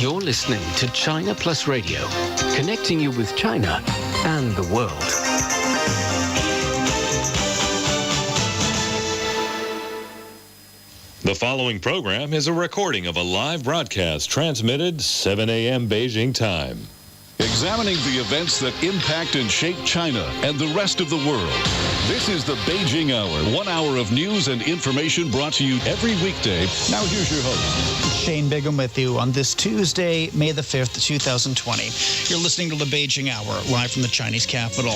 You're listening to China Plus Radio, connecting you with China and the world. The following program is a recording of a live broadcast transmitted 7 a.m. Beijing time. Examining the events that impact and shape China and the rest of the world. This is the Beijing Hour, 1 hour of news and information brought to you every weekday. Now here's your host. Shane Bigham with you on this Tuesday, May the 5th, 2020. You're listening to the Beijing Hour, live from the Chinese capital.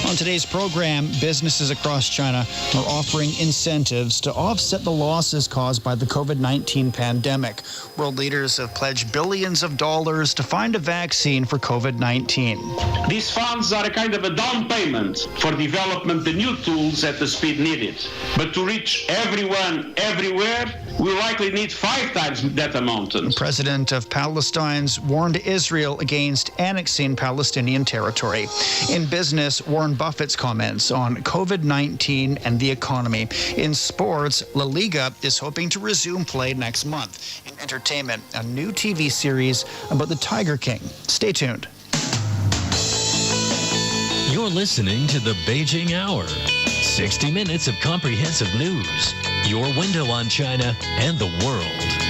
On today's program, businesses across China are offering incentives to offset the losses caused by the COVID-19 pandemic. World leaders have pledged billions of dollars to find a vaccine for COVID-19. These funds are a kind of a down payment for development the new tools at the speed needed. But to reach everyone, everywhere, we'll likely need 5 times that amount. The president of Palestine's warned Israel against annexing Palestinian territory. In business, Warren Buffett's comments on COVID-19 and the economy. In sports, La Liga is hoping to resume play next month. In entertainment, a new TV series about the Tiger King. Stay tuned. You're listening to the Beijing Hour. 60 minutes of comprehensive news. Your window on China and the world.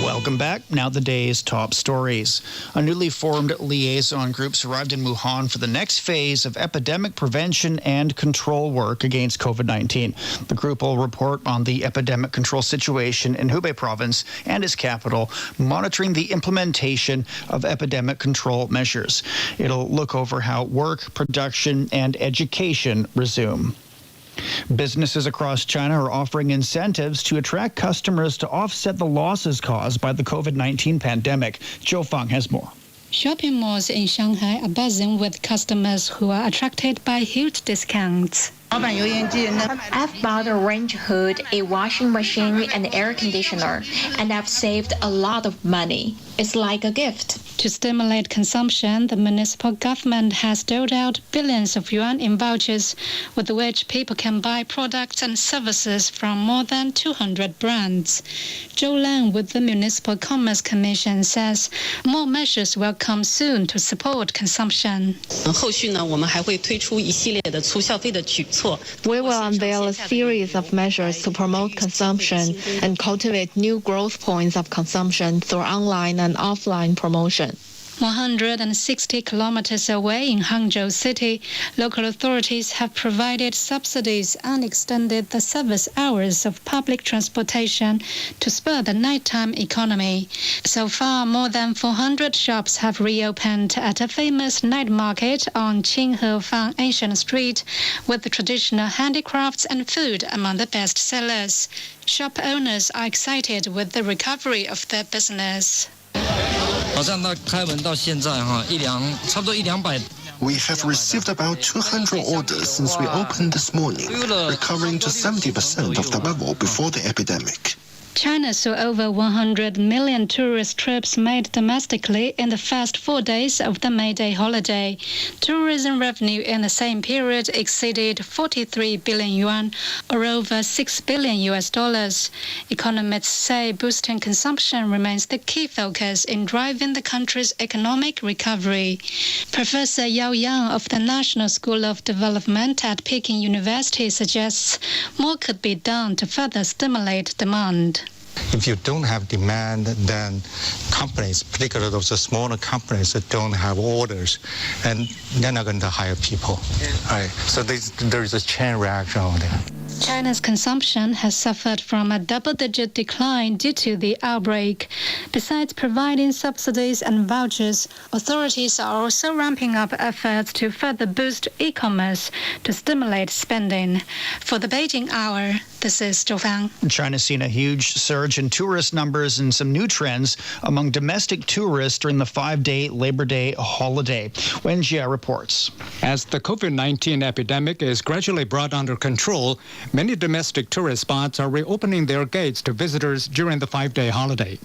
Welcome back. Now the day's top stories. A newly formed liaison group arrived in Wuhan for the next phase of epidemic prevention and control work against COVID-19. The group will report on the epidemic control situation in Hubei province and its capital, monitoring the implementation of epidemic control measures. It'll look over how work, production, and education resume. Businesses across China are offering incentives to attract customers to offset the losses caused by the COVID-19 pandemic. Zhou Fang has more. Shopping malls in Shanghai are buzzing with customers who are attracted by huge discounts. I've bought a range hood, a washing machine, and air conditioner, and I've saved a lot of money. It's like a gift. To stimulate consumption, the municipal government has doled out billions of yuan in vouchers, with which people can buy products and services from more than 200 brands. Zhou Lan with the Municipal Commerce Commission says more measures will come soon to support consumption. We will unveil a series of measures to promote consumption and cultivate new growth points of consumption through online and offline promotion. 160 kilometers away in Hangzhou City, local authorities have provided subsidies and extended the service hours of public transportation to spur the nighttime economy. So far, more than 400 shops have reopened at a famous night market on Qinghefang Ancient Street, with the traditional handicrafts and food among the best sellers. Shop owners are excited with the recovery of their business. We have received about 200 orders since we opened this morning, recovering to 70% of the level before the epidemic. China saw over 100 million tourist trips made domestically in the first 4 days of the May Day holiday. Tourism revenue in the same period exceeded 43 billion yuan, or over $6 billion. Economists say boosting consumption remains the key focus in driving the country's economic recovery. Professor Yao Yang of the National School of Development at Peking University suggests more could be done to further stimulate demand. If you don't have demand, then companies, particularly those smaller companies that don't have orders, and they're not going to hire people. Right. So there is a chain reaction over there. China's consumption has suffered from a double-digit decline due to the outbreak. Besides providing subsidies and vouchers, authorities are also ramping up efforts to further boost e-commerce to stimulate spending. For the Beijing Hour, this is Zhou Fang. China's seen a huge surge in tourist numbers and some new trends among domestic tourists during the 5-day Labor Day holiday. Wen Jia reports. As the COVID-19 epidemic is gradually brought under control, many domestic tourist spots are reopening their gates to visitors during the 5-day holiday.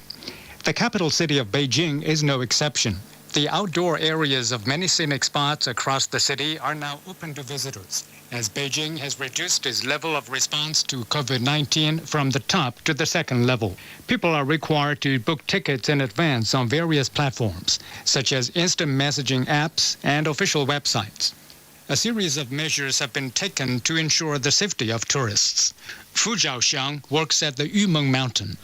The capital city of Beijing is no exception. The outdoor areas of many scenic spots across the city are now open to visitors, as Beijing has reduced its level of response to COVID-19 from the top to the second level. People are required to book tickets in advance on various platforms, such as instant messaging apps and official websites. A series of measures have been taken to ensure the safety of tourists. Fu Zhaoxiang works at the Yumeng Mountain.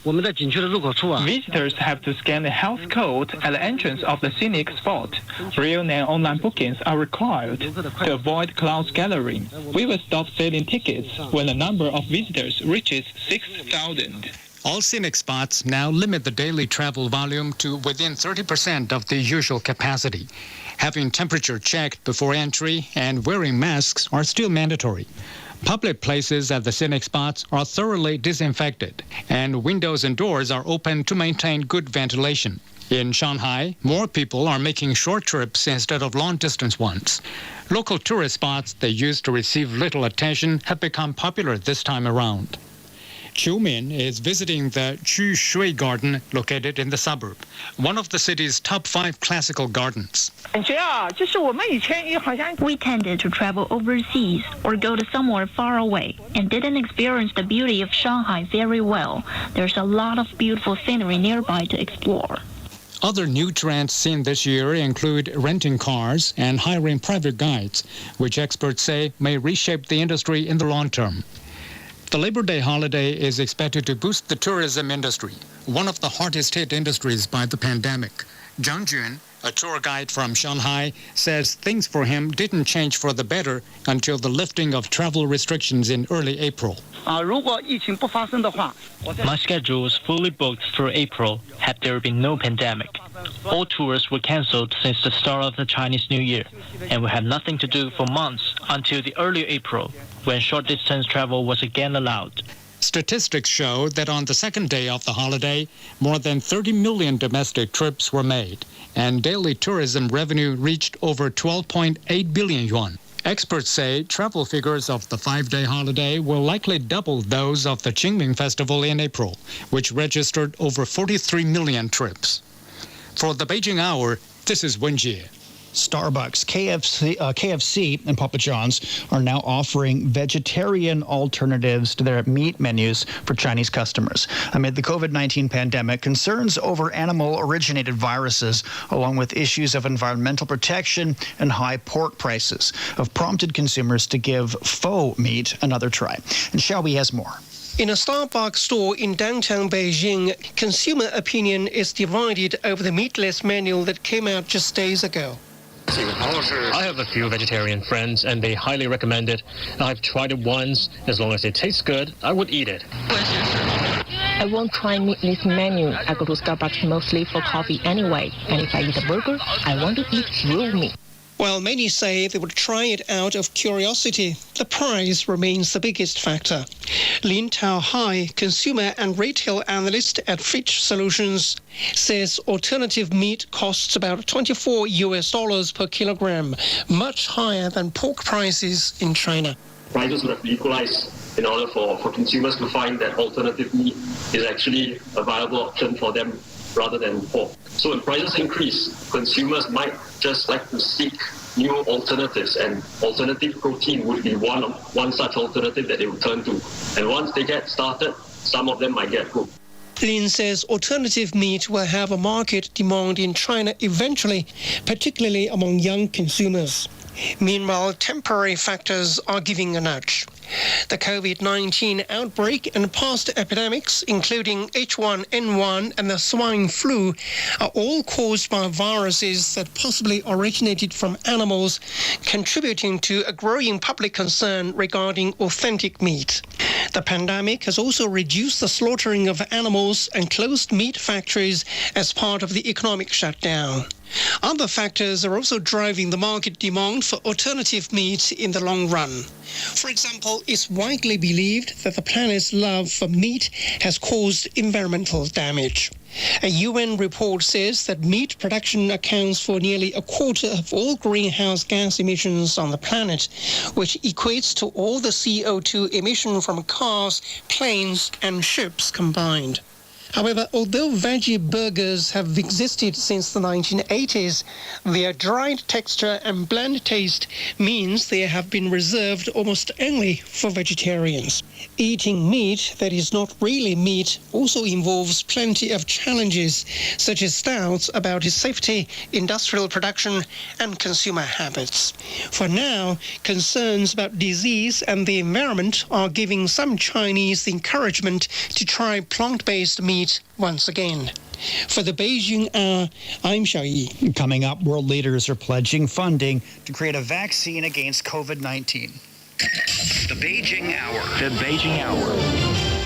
Visitors have to scan the health code at the entrance of the scenic spot. Real and online bookings are required to avoid crowd gathering. We will stop selling tickets when the number of visitors reaches 6,000. All scenic spots now limit the daily travel volume to within 30% of the usual capacity. Having temperature checked before entry and wearing masks are still mandatory. Public places at the scenic spots are thoroughly disinfected, and windows and doors are open to maintain good ventilation. In Shanghai, more people are making short trips instead of long-distance ones. Local tourist spots that used to receive little attention have become popular this time around. Qiu Min is visiting the Chu Shui Garden located in the suburb, one of the city's top 5 classical gardens. We tended to travel overseas or go to somewhere far away and didn't experience the beauty of Shanghai very well. There's a lot of beautiful scenery nearby to explore. Other new trends seen this year include renting cars and hiring private guides, which experts say may reshape the industry in the long term. The Labor Day holiday is expected to boost the tourism industry, one of the hardest hit industries by the pandemic. Zhang Jun, a tour guide from Shanghai, says things for him didn't change for the better until the lifting of travel restrictions in early April. My schedule was fully booked through April had there been no pandemic. All tours were cancelled since the start of the Chinese New Year, and we had nothing to do for months until the early April, when short-distance travel was again allowed. Statistics show that on the second day of the holiday, more than 30 million domestic trips were made, and daily tourism revenue reached over 12.8 billion yuan. Experts say travel figures of the 5-day holiday will likely double those of the Qingming Festival in April, which registered over 43 million trips. For the Beijing Hour, this is Wen Jie. Starbucks, KFC, and Papa John's are now offering vegetarian alternatives to their meat menus for Chinese customers. Amid the COVID-19 pandemic, concerns over animal-originated viruses, along with issues of environmental protection and high pork prices, have prompted consumers to give faux meat another try. And Xiaobi has more. In a Starbucks store in downtown Beijing, consumer opinion is divided over the meatless menu that came out just days ago. I have a few vegetarian friends, and they highly recommend it. I've tried it once. As long as it tastes good, I would eat it. I won't try meatless menu. I go to Starbucks mostly for coffee anyway. And if I eat a burger, I want to eat real meat. While many say they would try it out of curiosity, the price remains the biggest factor. Lin Taohai, consumer and retail analyst at Fitch Solutions, says alternative meat costs about $24 per kilogram, much higher than pork prices in China. Prices would have equalized in order for consumers to find that alternative meat is actually a viable option for them rather than pork. So when prices increase, consumers might just like to seek new alternatives, and alternative protein would be one such alternative that they would turn to. And once they get started, some of them might get hooked. Lin says alternative meat will have a market demand in China eventually, particularly among young consumers. Meanwhile, temporary factors are giving a nudge. The COVID-19 outbreak and past epidemics, including H1N1 and the swine flu, are all caused by viruses that possibly originated from animals, contributing to a growing public concern regarding authentic meat. The pandemic has also reduced the slaughtering of animals and closed meat factories as part of the economic shutdown. Other factors are also driving the market demand for alternative meat in the long run. For example, it's widely believed that the planet's love for meat has caused environmental damage. A UN report says that meat production accounts for nearly a quarter of all greenhouse gas emissions on the planet, which equates to all the CO2 emission from cars, planes, and ships combined. However, although veggie burgers have existed since the 1980s, their dried texture and bland taste means they have been reserved almost only for vegetarians. Eating meat that is not really meat also involves plenty of challenges, such as doubts about its safety, industrial production, and consumer habits. For now, concerns about disease and the environment are giving some Chinese the encouragement to try plant-based meat once again. For the Beijing Hour, I'm Xiaoyi. Coming up, world leaders are pledging funding to create a vaccine against COVID-19. The Beijing Hour. The Beijing Hour.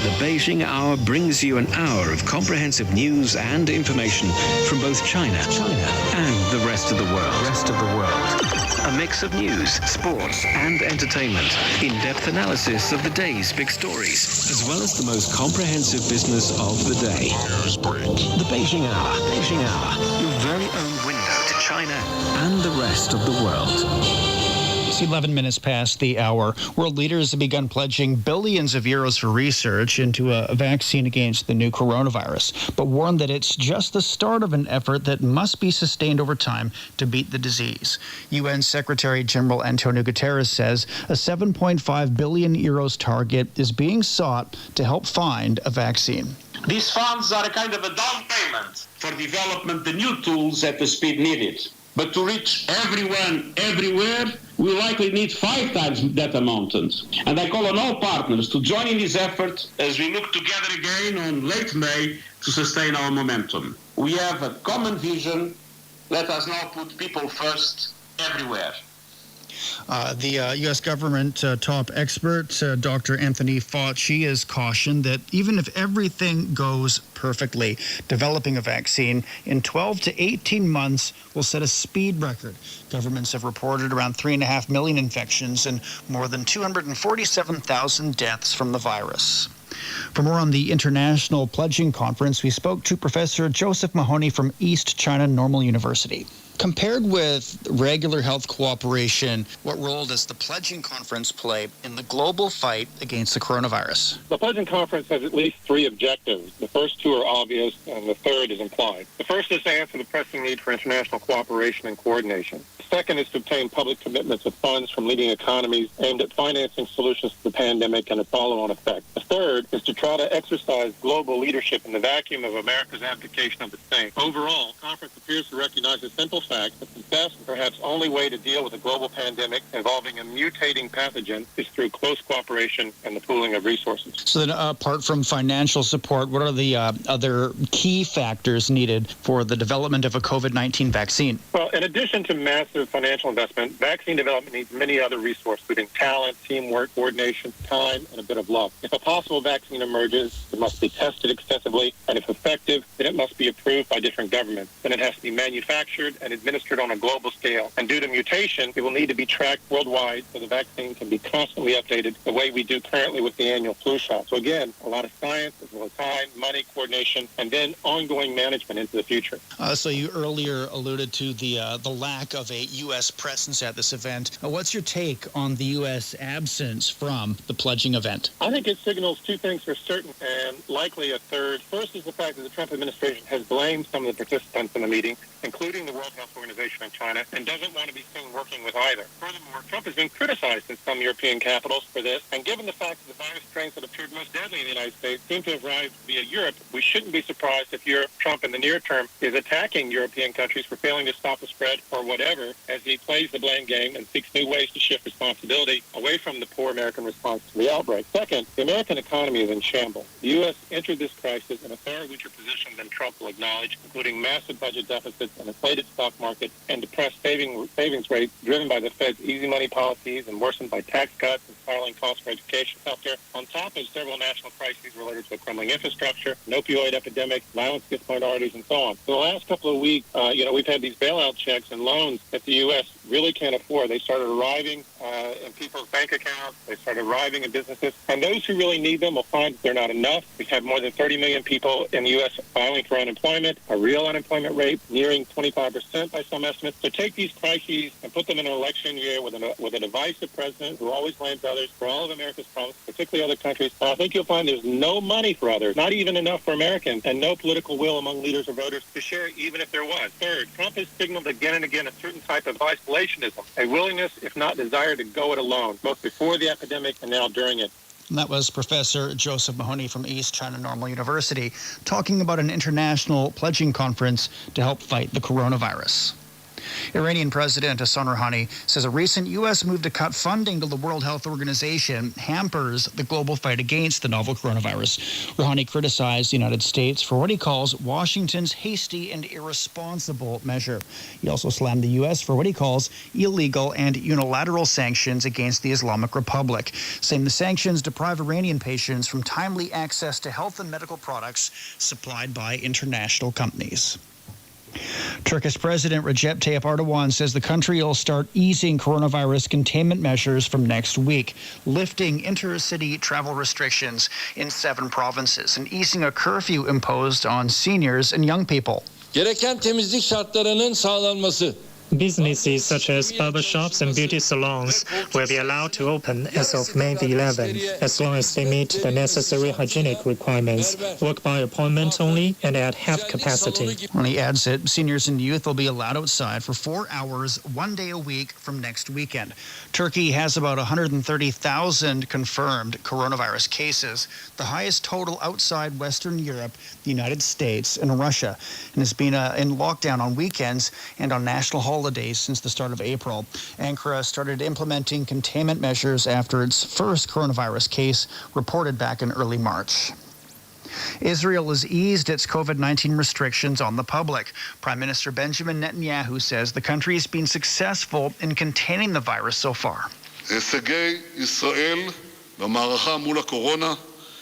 The Beijing Hour brings you an hour of comprehensive news and information from both China and the rest of the world. A mix of news, sports, and entertainment. In-depth analysis of the day's big stories, as well as the most comprehensive business of the day. The Beijing Hour. Beijing Hour. Your very own window to China and the rest of the world. It's 11 minutes past the hour. World leaders have begun pledging billions of euros for research into a vaccine against the new coronavirus, but warn that it's just the start of an effort that must be sustained over time to beat the disease. UN Secretary General Antonio Guterres says a 7.5 billion euros target is being sought to help find a vaccine. These funds are a kind of a down payment for development the new tools at the speed needed. But to reach everyone, everywhere, we likely need 5 times that amount. And I call on all partners to join in this effort as we look together again on late May to sustain our momentum. We have a common vision. Let us now put people first everywhere. The U.S. government top expert, Dr. Anthony Fauci, has cautioned that even if everything goes perfectly, developing a vaccine in 12 to 18 months will set a speed record. Governments have reported around 3.5 million infections and more than 247,000 deaths from the virus. For more on the International Pledging Conference, we spoke to Professor Joseph Mahoney from East China Normal University. Compared with regular health cooperation, what role does the Pledging Conference play in the global fight against the coronavirus? The Pledging Conference has at least 3 objectives. The first 2 are obvious, and the third is implied. The first is to answer the pressing need for international cooperation and coordination. The second is to obtain public commitments of funds from leading economies aimed at financing solutions to the pandemic and its follow-on effect. The third is to try to exercise global leadership in the vacuum of America's abdication of the same. Overall, the conference appears to recognize a simple fact that the best and perhaps only way to deal with a global pandemic involving a mutating pathogen is through close cooperation and the pooling of resources. So then, apart from financial support, what are the other key factors needed for the development of a COVID-19 vaccine? Well, in addition to massive financial investment, vaccine development needs many other resources, including talent, teamwork, coordination, time, and a bit of luck. If a possible vaccine emerges, it must be tested extensively, and if effective, then it must be approved by different governments. Then it has to be manufactured and administered on a global scale. And due to mutation, it will need to be tracked worldwide so the vaccine can be constantly updated the way we do currently with the annual flu shot. So again, a lot of science, as well as time, money, coordination, and then ongoing management into the future. So you earlier alluded to the lack of a U.S. presence at this event. What's your take on the U.S. absence from the pledging event? I think it signals 2 things for certain, and likely a third. First is the fact that the Trump administration has blamed some of the participants in the meeting, including the World Health Organization in China, and doesn't want to be seen working with either. Furthermore, Trump has been criticized in some European capitals for this, and given the fact that the virus strains that appeared most deadly in the United States seem to have arrived via Europe, we shouldn't be surprised if Trump in the near term is attacking European countries for failing to stop the spread or whatever, as he plays the blame game and seeks new ways to shift responsibility away from the poor American response to the outbreak. Second, the American economy is in shambles. The U.S. entered this crisis in a far weaker position than Trump will acknowledge, including massive budget deficits, an inflated stock market, and depressed savings rates driven by the Fed's easy money policies and worsened by tax cuts and spiraling costs for education and healthcare, on top of several national crises related to a crumbling infrastructure, an opioid epidemic, violence against minorities, and so on. For the last couple of weeks, we've had these bailout checks and loans that the U.S. really can't afford. They started arriving in people's bank accounts. They start arriving in businesses. And those who really need them will find that they're not enough. We have more than 30 million people in the U.S. filing for unemployment, a real unemployment rate nearing 25% by some estimates. So take these crises and put them in an election year with a divisive president who always blames others for all of America's problems, particularly other countries. I think you'll find there's no money for others, not even enough for Americans, and no political will among leaders or voters to share, even if there was. Third, Trump has signaled again and again a certain type of isolationism, a willingness, if not desire, to go it alone, both before the epidemic and now during it. And that was Professor Joseph Mahoney from East China Normal University talking about an international pledging conference to help fight the coronavirus. Iranian President Hassan Rouhani says a recent U.S. move to cut funding to the World Health Organization hampers the global fight against the novel coronavirus. Rouhani criticized the United States for what he calls Washington's hasty and irresponsible measure. He also slammed the U.S. for what he calls illegal and unilateral sanctions against the Islamic Republic, saying the sanctions deprive Iranian patients from timely access to health and medical products supplied by international companies. Turkish President Recep Tayyip Erdogan says the country will start easing coronavirus containment measures from next week, lifting intercity travel restrictions in 7 provinces and easing a curfew imposed on seniors and young people. Gereken temizlik şartlarının sağlanması. Businesses such as barber shops and beauty salons will be allowed to open as of May the 11th, as long as they meet the necessary hygienic requirements, work by appointment only, and at half capacity. And he adds that seniors and youth will be allowed outside for 4 hours, 1 day a week from next weekend. Turkey has about 130,000 confirmed coronavirus cases, the highest total outside Western Europe, the United States, and Russia, and has been in lockdown on weekends and on national holidays since the start of April. Ankara started implementing containment measures after its first coronavirus case reported back in early March. Israel has eased its COVID-19 restrictions on the public. Prime Minister Benjamin Netanyahu says the country has been successful in containing the virus so far.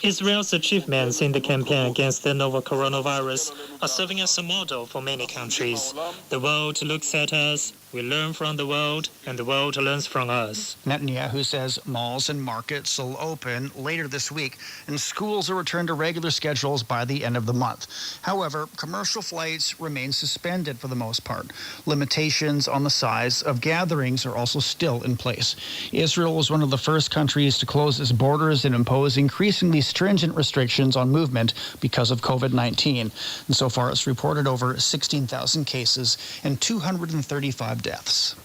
Israel's achievements in the campaign against the novel coronavirus are serving as a model for many countries. The world looks at us, we learn from the world, and the world learns from us. Netanyahu says malls and markets will open later this week, and schools will return to regular schedules by the end of the month. However, commercial flights remain suspended for the most part. Limitations on the size of gatherings are also still in place. Israel was one of the first countries to close its borders and impose increasingly stringent restrictions on movement because of COVID-19. And so far, it's reported over 16,000 cases and 235 deaths.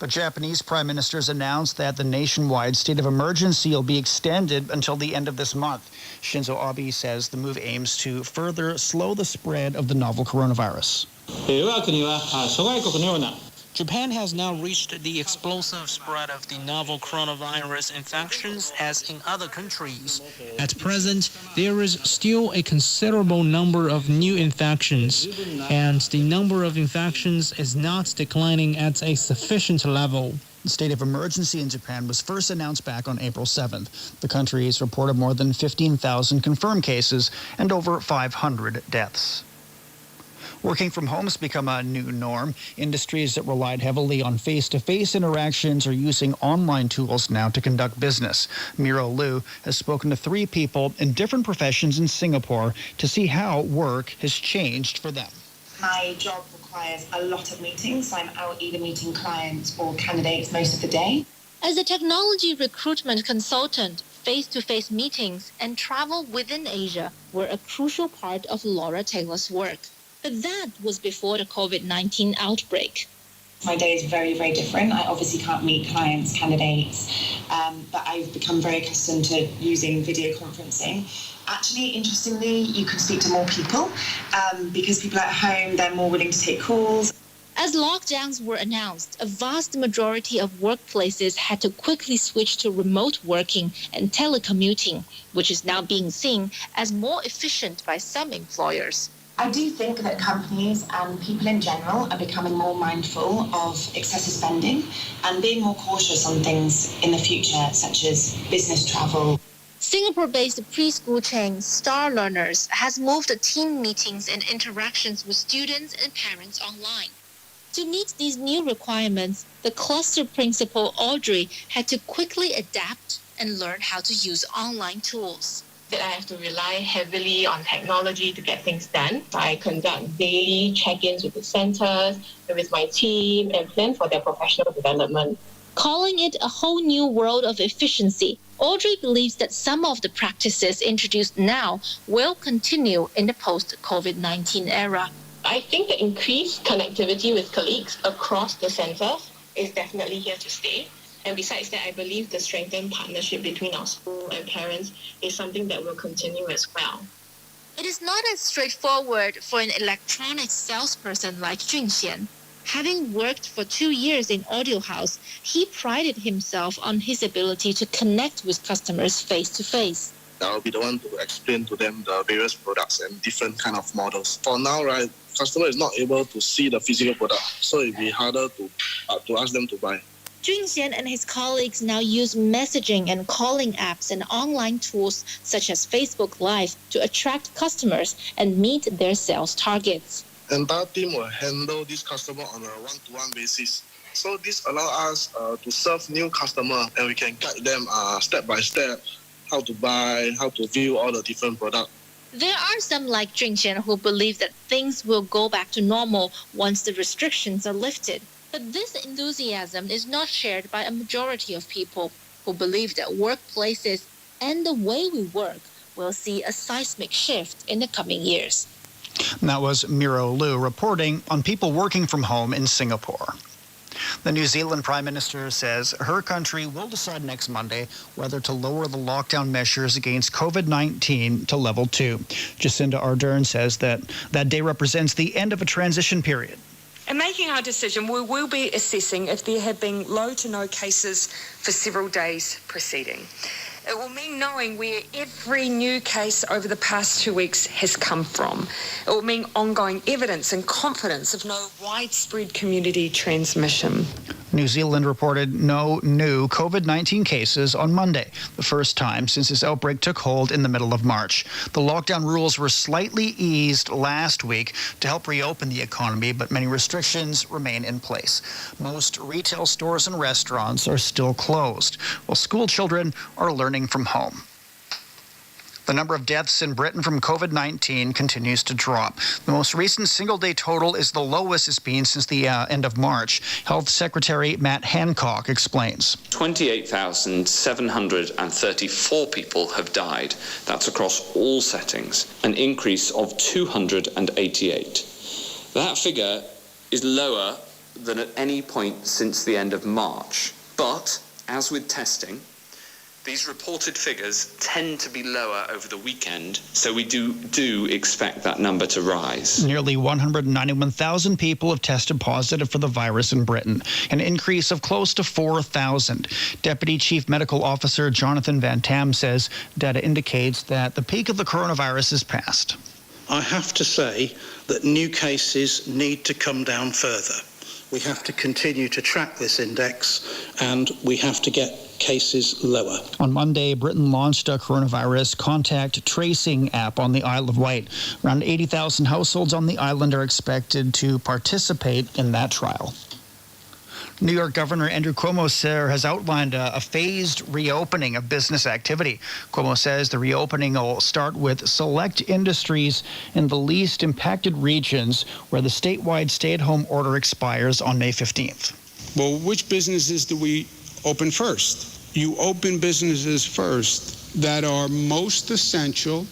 The Japanese Prime Minister has announced that the nationwide state of emergency will be extended until the end of this month. Shinzo Abe says the move aims to further slow the spread of the novel coronavirus. Japan has now reached the explosive spread of the novel coronavirus infections as in other countries. At present, there is still a considerable number of new infections, and the number of infections is not declining at a sufficient level. The state of emergency in Japan was first announced back on April 7th. The country has reported more than 15,000 confirmed cases and over 500 deaths. Working from home has become a new norm. Industries that relied heavily on face-to-face interactions are using online tools now to conduct business. Miro Liu has spoken to 3 people in different professions in Singapore to see how work has changed for them. My job requires a lot of meetings. I'm out either meeting clients or candidates most of the day. As a technology recruitment consultant, face-to-face meetings and travel within Asia were a crucial part of Laura Taylor's work. But that was before the COVID-19 outbreak. My day is very, very different. I obviously can't meet clients, candidates, but I've become very accustomed to using video conferencing. Actually, interestingly, you can speak to more people because people at home, they're more willing to take calls. As lockdowns were announced, a vast majority of workplaces had to quickly switch to remote working and telecommuting, which is now being seen as more efficient by some employers. I do think that companies and people in general are becoming more mindful of excessive spending and being more cautious on things in the future, such as business travel. Singapore-based preschool chain Star Learners has moved team meetings and interactions with students and parents online. To meet these new requirements, the cluster principal Audrey had to quickly adapt and learn how to use online tools. That I have to rely heavily on technology to get things done. I conduct daily check-ins with the centers and with my team and plan for their professional development. Calling it a whole new world of efficiency, Audrey believes that some of the practices introduced now will continue in the post-COVID-19 era. I think the increased connectivity with colleagues across the centers is definitely here to stay. And besides that, I believe the strengthened partnership between our school and parents is something that will continue as well. It is not as straightforward for an electronics salesperson like Junxian. Having worked for 2 years in Audio House, he prided himself on his ability to connect with customers face-to-face. I'll be the one to explain to them the various products and different kind of models. For now, right, customer is not able to see the physical product, so it'll be harder to ask them to buy. Junxian and his colleagues now use messaging and calling apps and online tools such as Facebook Live to attract customers and meet their sales targets. The entire team will handle this customer on a one-to-one basis. So this allows us to serve new customers, and we can guide them step by step how to buy, how to view all the different products. There are some like Junxian who believe that things will go back to normal once the restrictions are lifted. But this enthusiasm is not shared by a majority of people who believe that workplaces and the way we work will see a seismic shift in the coming years. And that was Miro Liu reporting on people working from home in Singapore. The New Zealand Prime Minister says her country will decide next Monday whether to lower the lockdown measures against COVID-19 to level 2. Jacinda Ardern says that day represents the end of a transition period. In making our decision, we will be assessing if there have been low to no cases for several days preceding. It will mean knowing where every new case over the past 2 weeks has come from. It will mean ongoing evidence and confidence of no widespread community transmission. New Zealand reported no new COVID-19 cases on Monday, the first time since this outbreak took hold in the middle of March. The lockdown rules were slightly eased last week to help reopen the economy, but many restrictions remain in place. Most retail stores and restaurants are still closed, while school children are learning from home. The number of deaths in Britain from COVID-19 continues to drop. The most recent single-day total is the lowest it's been since the end of March. Health Secretary Matt Hancock explains. 28,734 people have died. That's across all settings, an increase of 288. That figure is lower than at any point since the end of March. But, as with testing, these reported figures tend to be lower over the weekend, so we do expect that number to rise. Nearly 191,000 people have tested positive for the virus in Britain, an increase of close to 4,000. Deputy Chief Medical Officer Jonathan Van Tam says data indicates that the peak of the coronavirus is past. I have to say that new cases need to come down further. We have to continue to track this index, and we have to get cases lower. On Monday, Britain launched a coronavirus contact tracing app on the Isle of Wight. Around 80,000 households on the island are expected to participate in that trial. New York Governor Andrew Cuomo has outlined a phased reopening of business activity. Cuomo says the reopening will start with select industries in the least impacted regions where the statewide stay-at-home order expires on May 15th. Well, which businesses do we open first? You open businesses first that are most essential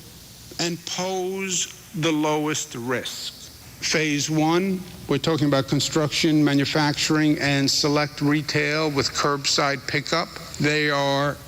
and pose the lowest risk. Phase 1, we're talking about construction, manufacturing, and select retail with curbside pickup. They are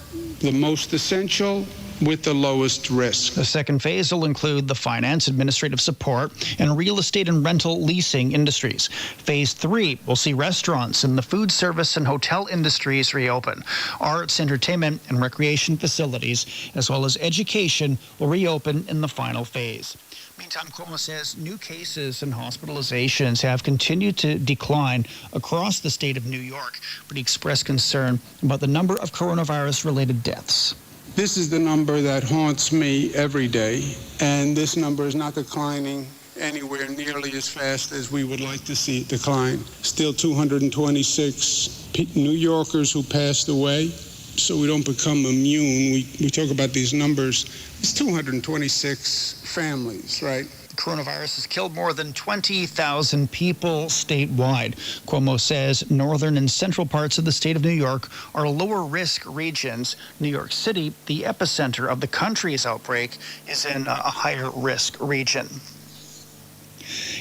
the most essential with the lowest risk. The second phase will include the finance, administrative support, and real estate and rental leasing industries. Phase 3 will see restaurants and the food service and hotel industries reopen. Arts, entertainment, and recreation facilities, as well as education, will reopen in the final phase. Meantime, Cuomo says new cases and hospitalizations have continued to decline across the state of New York, but he expressed concern about the number of coronavirus-related deaths. This is the number that haunts me every day, and this number is not declining anywhere nearly as fast as we would like to see it decline. Still 226 New Yorkers who passed away. So we don't become immune. We talk about these numbers. It's 226 families, right? The coronavirus has killed more than 20,000 people statewide. Cuomo says northern and central parts of the state of New York are lower risk regions. New York City, the epicenter of the country's outbreak, is in a higher risk region.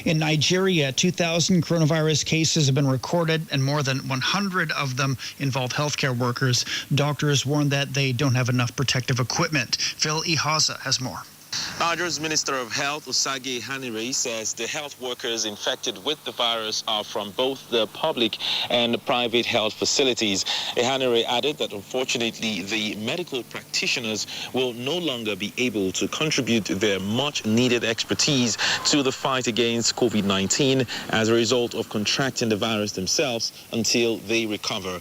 In Nigeria, 2,000 coronavirus cases have been recorded, and more than 100 of them involve healthcare workers. Doctors warn that they don't have enough protective equipment. Phil Ihaza has more. Nigeria's Minister of Health, Usagi Hanire, says the health workers infected with the virus are from both the public and private health facilities. Hanire added that unfortunately the medical practitioners will no longer be able to contribute their much-needed expertise to the fight against COVID-19 as a result of contracting the virus themselves until they recover.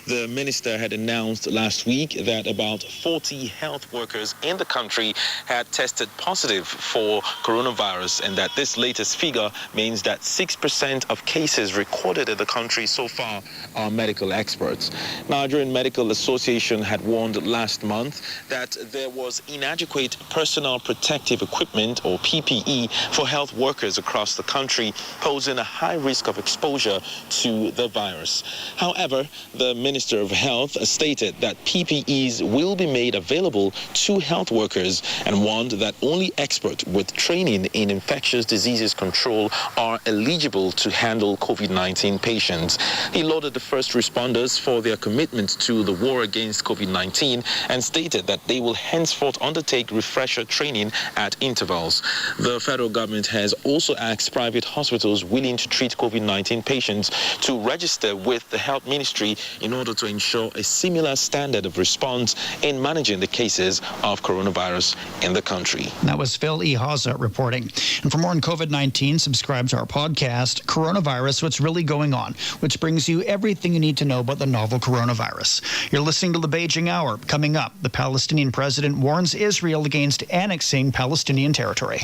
The minister had announced last week that about 40 health workers in the country had tested positive for coronavirus, and that this latest figure means that 6% of cases recorded in the country so far are medical experts. Nigerian Medical Association had warned last month that there was inadequate personal protective equipment, or PPE, for health workers across the country, posing a high risk of exposure to the virus. However, the Minister of Health stated that PPEs will be made available to health workers and warned that only experts with training in infectious diseases control are eligible to handle COVID-19 patients. He lauded the first responders for their commitment to the war against COVID-19 and stated that they will henceforth undertake refresher training at intervals. The federal government has also asked private hospitals willing to treat COVID-19 patients to register with the health ministry in order to ensure a similar standard of response in managing the cases of coronavirus in the country. That was Phil Ihaza reporting. And for more on COVID-19, subscribe to our podcast, Coronavirus, What's Really Going On, which brings you everything you need to know about the novel coronavirus. You're listening to the Beijing Hour. Coming up, the Palestinian president warns Israel against annexing Palestinian territory.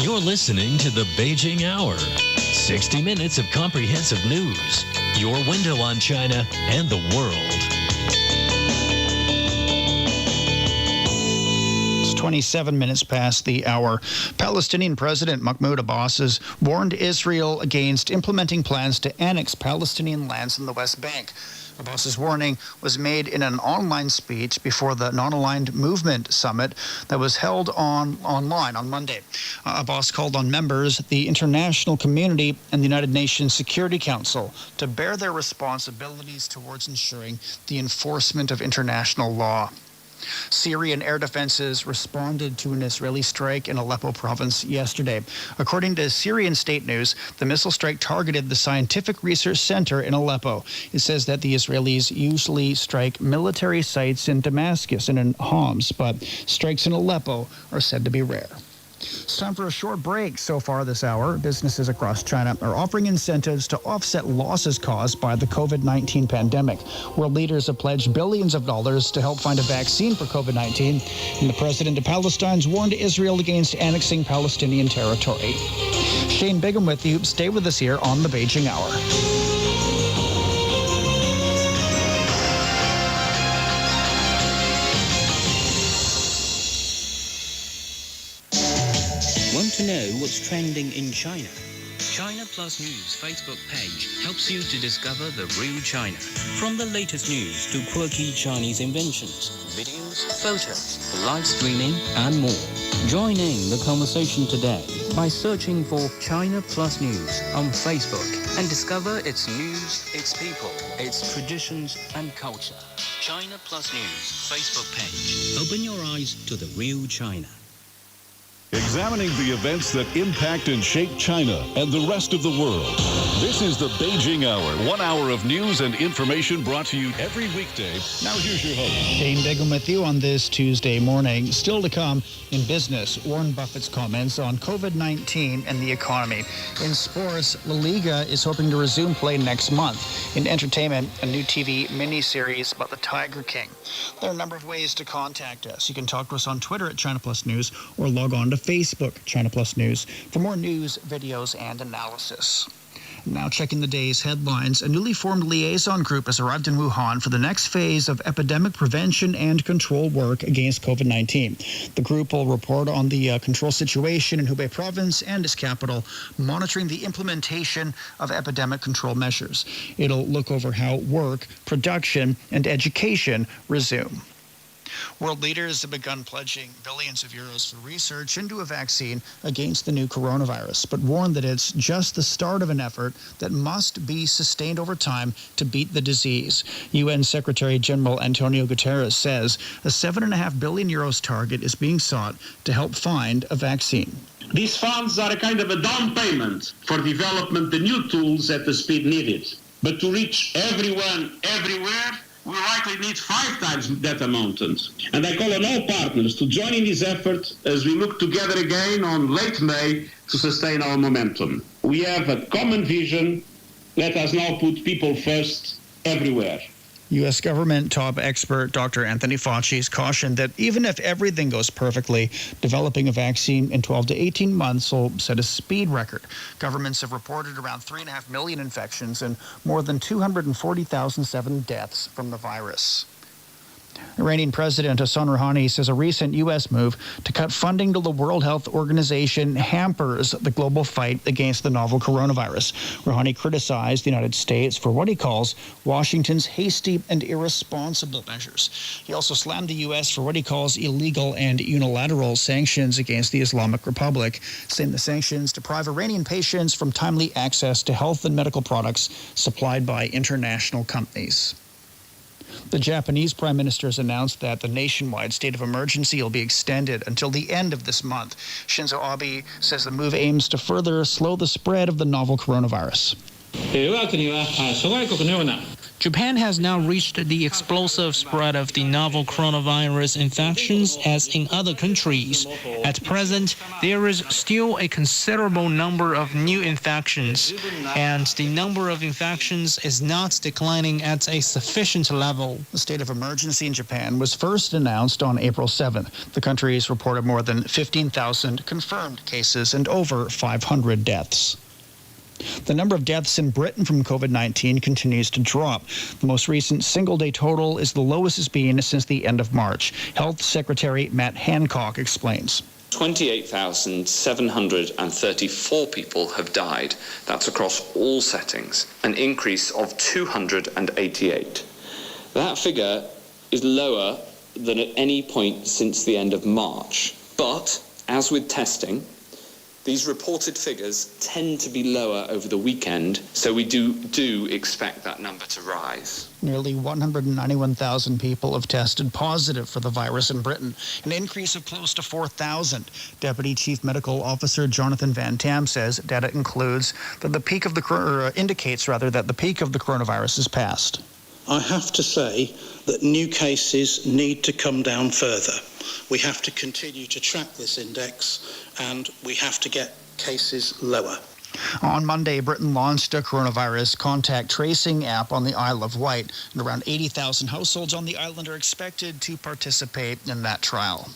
You're listening to the Beijing Hour. 60 minutes of comprehensive news. Your window on China and the world. 27 minutes past the hour. Palestinian President Mahmoud Abbas has warned Israel against implementing plans to annex Palestinian lands in the West Bank. Abbas's warning was made in an online speech before the Non-Aligned Movement Summit that was held online on Monday. Abbas called on members, the international community, and the United Nations Security Council to bear their responsibilities towards ensuring the enforcement of international law. Syrian air defenses responded to an Israeli strike in Aleppo province yesterday. According to Syrian state news, the missile strike targeted the Scientific Research Center in Aleppo. It says that the Israelis usually strike military sites in Damascus and in Homs, but strikes in Aleppo are said to be rare. It's time for a short break. So far this hour, businesses across China are offering incentives to offset losses caused by the COVID-19 pandemic. World leaders have pledged billions of dollars to help find a vaccine for COVID-19. And the president of Palestine's warned Israel against annexing Palestinian territory. Shane Bigham with you. Stay with us here on the Beijing Hour. Want to know what's trending in China? China Plus News Facebook page helps you to discover the real China. From the latest news to quirky Chinese inventions, videos, photos, live streaming, and more. Join in the conversation today by searching for China Plus News on Facebook and discover its news, its people, its traditions, and culture. China Plus News Facebook page. Open your eyes to the real China. Examining the events that impact and shape China and the rest of the world. This is the Beijing Hour, 1 hour of news and information brought to you every weekday. Now here's your host. Shane Bigham with you on this Tuesday morning. Still to come in business, Warren Buffett's comments on COVID-19 and the economy. In sports, La Liga is hoping to resume play next month. In entertainment, a new TV miniseries about the Tiger King. There are a number of ways to contact us. You can talk to us on Twitter at China Plus News or log on to Facebook, China Plus News, for more news, videos, and analysis. Now checking the day's headlines, a newly formed liaison group has arrived in Wuhan for the next phase of epidemic prevention and control work against COVID-19. The group will report on the control situation in Hubei province and its capital, monitoring the implementation of epidemic control measures. It'll look over how work, production, and education resume. World leaders have begun pledging billions of euros for research into a vaccine against the new coronavirus, but warn that it's just the start of an effort that must be sustained over time to beat the disease. UN Secretary General Antonio Guterres says a €7.5 billion target is being sought to help find a vaccine. These funds are a kind of a down payment for development the new tools at the speed needed. But to reach everyone, everywhere, we likely need 5 times that amount. And I call on all partners to join in this effort as we look together again on late May to sustain our momentum. We have a common vision. Let us now put people first everywhere. U.S. government top expert Dr. Anthony Fauci has cautioned that even if everything goes perfectly, developing a vaccine in 12 to 18 months will set a speed record. Governments have reported around 3.5 million infections and more than 240,007 deaths from the virus. Iranian President Hassan Rouhani says a recent U.S. move to cut funding to the World Health Organization hampers the global fight against the novel coronavirus. Rouhani criticized the United States for what he calls Washington's hasty and irresponsible measures. He also slammed the U.S. for what he calls illegal and unilateral sanctions against the Islamic Republic, saying the sanctions deprive Iranian patients from timely access to health and medical products supplied by international companies. The Japanese Prime Minister has announced that the nationwide state of emergency will be extended until the end of this month. Shinzo Abe says the move aims to further slow the spread of the novel coronavirus. Japan has now reached the explosive spread of the novel coronavirus infections as in other countries. At present, there is still a considerable number of new infections, and the number of infections is not declining at a sufficient level. The state of emergency in Japan was first announced on April 7th. The country has reported more than 15,000 confirmed cases and over 500 deaths. The number of deaths in Britain from COVID-19 continues to drop. The most recent single-day total is the lowest it's been since the end of March. Health Secretary Matt Hancock explains. 28,734 people have died. That's across all settings, an increase of 288. That figure is lower than at any point since the end of March. But, as with testing, these reported figures tend to be lower over the weekend, so we do expect that number to rise. Nearly 191,000 people have tested positive for the virus in Britain, an increase of close to 4,000. Deputy Chief Medical Officer Jonathan Van Tam says data includes that indicates that the peak of the coronavirus is past. I have to say that new cases need to come down further. We have to continue to track this index, and we have to get cases lower. On Monday, Britain launched a coronavirus contact tracing app on the Isle of Wight, and around 80,000 households on the island are expected to participate in that trial.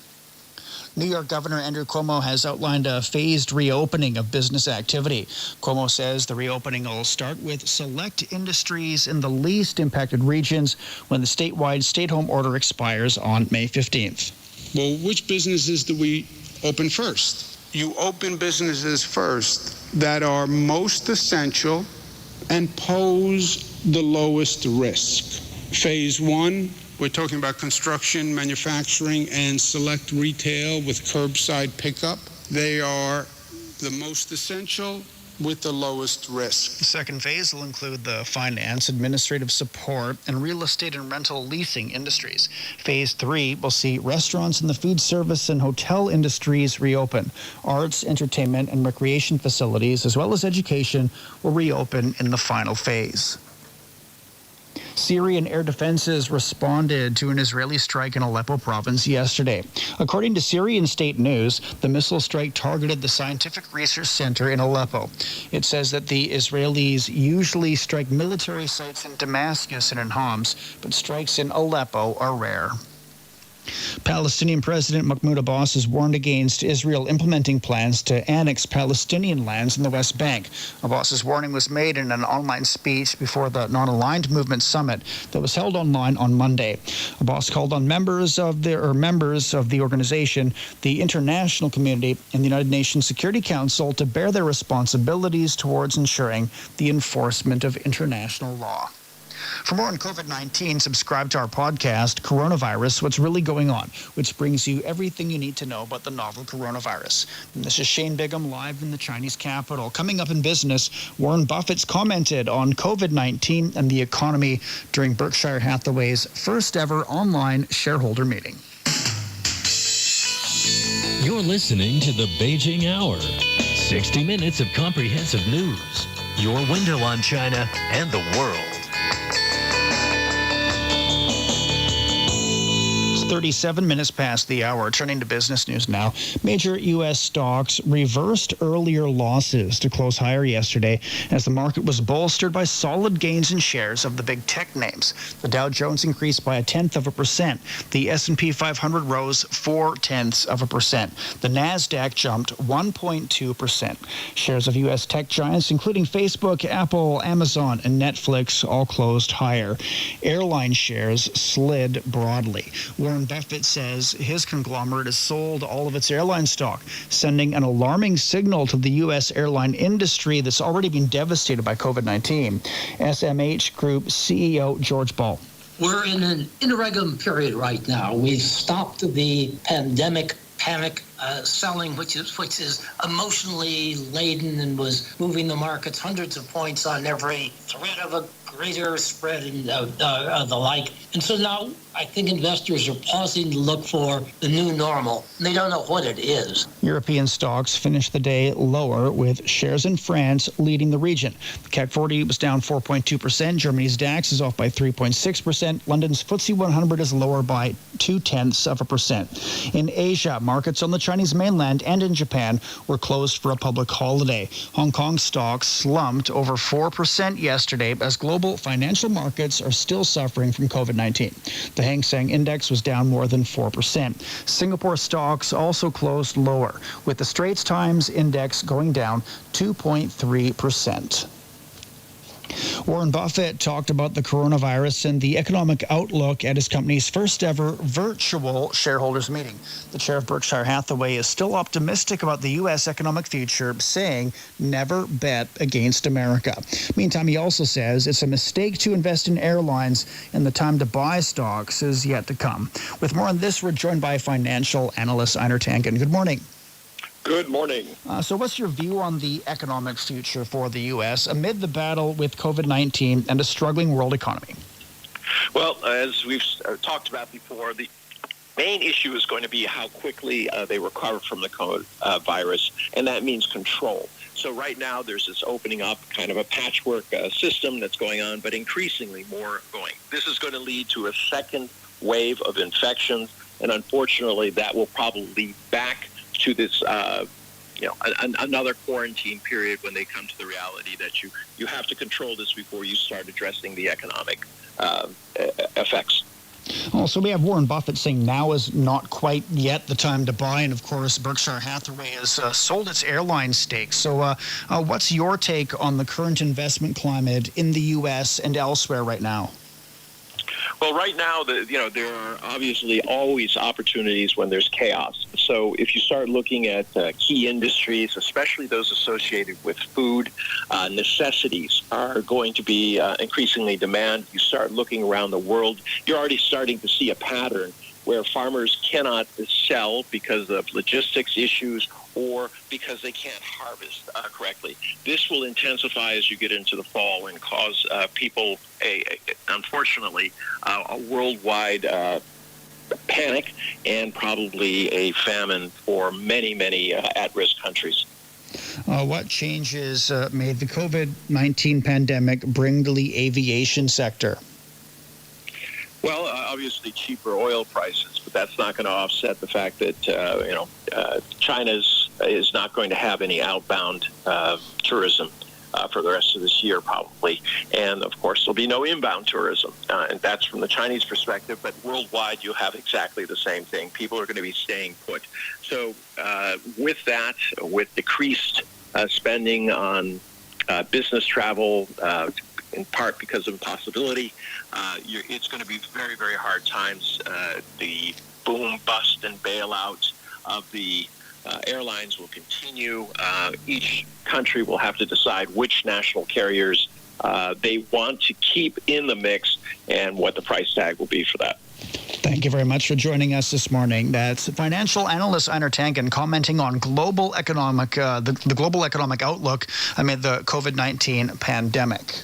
New York Governor Andrew Cuomo has outlined a phased reopening of business activity. Cuomo says the reopening will start with select industries in the least impacted regions when the statewide stay-at-home order expires on May 15th. Well, which businesses do we open first? You open businesses first that are most essential and pose the lowest risk. Phase 1, we're talking about construction, manufacturing, and select retail with curbside pickup. They are the most essential with the lowest risk. The second phase will include the finance, administrative support, and real estate and rental leasing industries. Phase 3 will see restaurants in the food service and hotel industries reopen. Arts, entertainment, and recreation facilities, as well as education, will reopen in the final phase. Syrian air defenses responded to an Israeli strike in Aleppo province yesterday. According to Syrian state news, the missile strike targeted the scientific research center in Aleppo. It says that the Israelis usually strike military sites in Damascus and in Homs, but strikes in Aleppo are rare. Palestinian President Mahmoud Abbas has warned against Israel implementing plans to annex Palestinian lands in the West Bank. Abbas's warning was made in an online speech before the Non-Aligned Movement Summit that was held online on Monday. Abbas called on members of the organization, the international community, and the United Nations Security Council to bear their responsibilities towards ensuring the enforcement of international law. For more on COVID-19, subscribe to our podcast, Coronavirus, What's Really Going On, which brings you everything you need to know about the novel coronavirus. And this is Shane Bigham live in the Chinese capital. Coming up in business, Warren Buffett's commented on COVID-19 and the economy during Berkshire Hathaway's first ever online shareholder meeting. You're listening to the Beijing Hour. 60 minutes of comprehensive news. Your window on China and the world. 37 minutes past the hour. Turning to business news now. Major U.S. stocks reversed earlier losses to close higher yesterday as the market was bolstered by solid gains in shares of the big tech names. The Dow Jones increased by 0.1%. The S&P 500 rose 0.4%. The Nasdaq jumped 1.2%. Shares of U.S. tech giants, including Facebook, Apple, Amazon, and Netflix, all closed higher. Airline shares slid broadly. Warren Buffett says his conglomerate has sold all of its airline stock, sending an alarming signal to the U.S. airline industry that's already been devastated by COVID-19. SMH Group CEO George Ball. We're in an interregnum period right now. We've stopped the pandemic panic selling, which is emotionally laden and was moving the markets hundreds of points on every threat of a greater spread and the like. And so now I think investors are pausing to look for the new normal. They don't know what it is. European stocks finished the day lower, with shares in France leading the region. The CAC 40 was down 4.2%. Germany's DAX is off by 3.6%. London's FTSE 100 is lower by 0.2%. In Asia, markets on the Chinese mainland and in Japan were closed for a public holiday. Hong Kong stocks slumped over 4% yesterday as global financial markets are still suffering from COVID-19. The Hang Seng Index was down more than 4%. Singapore stocks also closed lower, with the Straits Times Index going down 2.3%. Warren Buffett talked about the coronavirus and the economic outlook at his company's first ever virtual shareholders meeting. The chair of Berkshire Hathaway is still optimistic about the U.S. economic future, saying never bet against America. Meantime, he also says it's a mistake to invest in airlines and the time to buy stocks is yet to come. With more on this, we're joined by financial analyst Einar Tangen. Good morning. Good morning. So what's your view on the economic future for the U.S. amid the battle with COVID-19 and a struggling world economy? Well, as we've talked about before, the main issue is going to be how quickly they recover from the COVID virus, and that means control. So right now there's this opening up, kind of a patchwork system that's going on, but increasingly more going. This is going to lead to a second wave of infections, and unfortunately that will probably lead back to this, another quarantine period when they come to the reality that you have to control this before you start addressing the economic effects. Also, we have Warren Buffett saying now is not quite yet the time to buy, and of course Berkshire Hathaway has sold its airline stakes. So what's your take on the current investment climate in the U.S. and elsewhere right now? Well, right now, there are obviously always opportunities when there's chaos. So if you start looking at key industries, especially those associated with food, necessities are going to be increasingly demand. You start looking around the world, you're already starting to see a pattern where farmers cannot sell because of logistics issues or because they can't harvest correctly. This will intensify as you get into the fall and cause people, unfortunately, a worldwide panic and probably a famine for many, many at-risk countries. What changes may the COVID-19 pandemic bring to the aviation sector? Well, obviously cheaper oil prices, but that's not going to offset the fact that China is not going to have any outbound tourism for the rest of this year, probably. And, of course, there'll be no inbound tourism. And that's from the Chinese perspective. But worldwide, you have exactly the same thing. People are going to be staying put. So with that, with decreased spending on business travel, in part because of impossibility, it's going to be very, very hard times. The boom, bust, and bailout of the airlines will continue. Each country will have to decide which national carriers they want to keep in the mix and what the price tag will be for that. Thank you very much for joining us this morning. That's financial analyst Einar Tangen commenting on global economic, the global economic outlook amid the COVID-19 pandemic.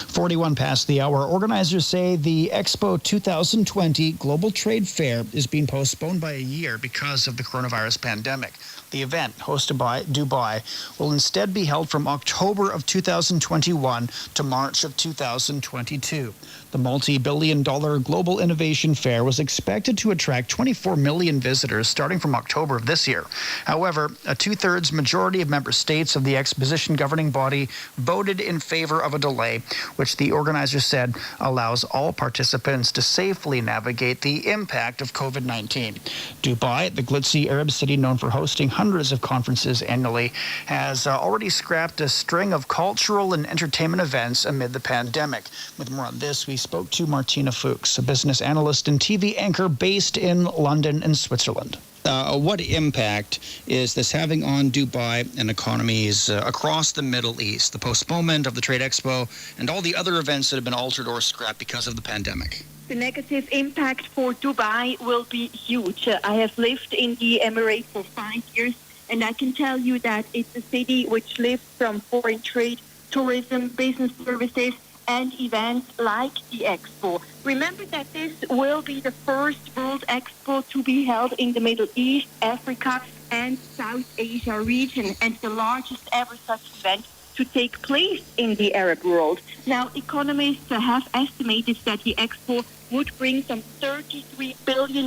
41 past the hour. Organizers say the Expo 2020 Global Trade Fair is being postponed by a year because of the coronavirus pandemic. The event, hosted by Dubai, will instead be held from October of 2021 to March of 2022. The multi-billion-dollar Global Innovation Fair was expected to attract 24 million visitors starting from October of this year. However, a two-thirds majority of member states of the exposition governing body voted in favor of a delay, which the organizers said allows all participants to safely navigate the impact of COVID-19. Dubai, the glitzy Arab city known for hosting hundreds of conferences annually, has already scrapped a string of cultural and entertainment events amid the pandemic. With more on this, we spoke to Martina Fuchs, a business analyst and TV anchor based in London and Switzerland. What impact is this having on Dubai and economies across the Middle East, the postponement of the Trade Expo and all the other events that have been altered or scrapped because of the pandemic? The negative impact for Dubai will be huge. I have lived in the Emirates for 5 years, and I can tell you that it's a city which lives from foreign trade, tourism, business services, and events like the Expo. Remember that this will be the first World Expo to be held in the Middle East, Africa, and South Asia region, and the largest ever such event to take place in the Arab world. Now, economists have estimated that the Expo would bring some $33 billion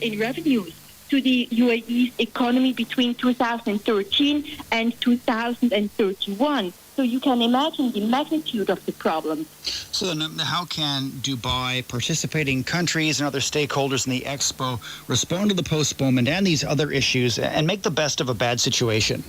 in revenues to the UAE's economy between 2013 and 2031. So you can imagine the magnitude of the problem. So then how can Dubai, participating countries and other stakeholders in the Expo respond to the postponement and these other issues and make the best of a bad situation?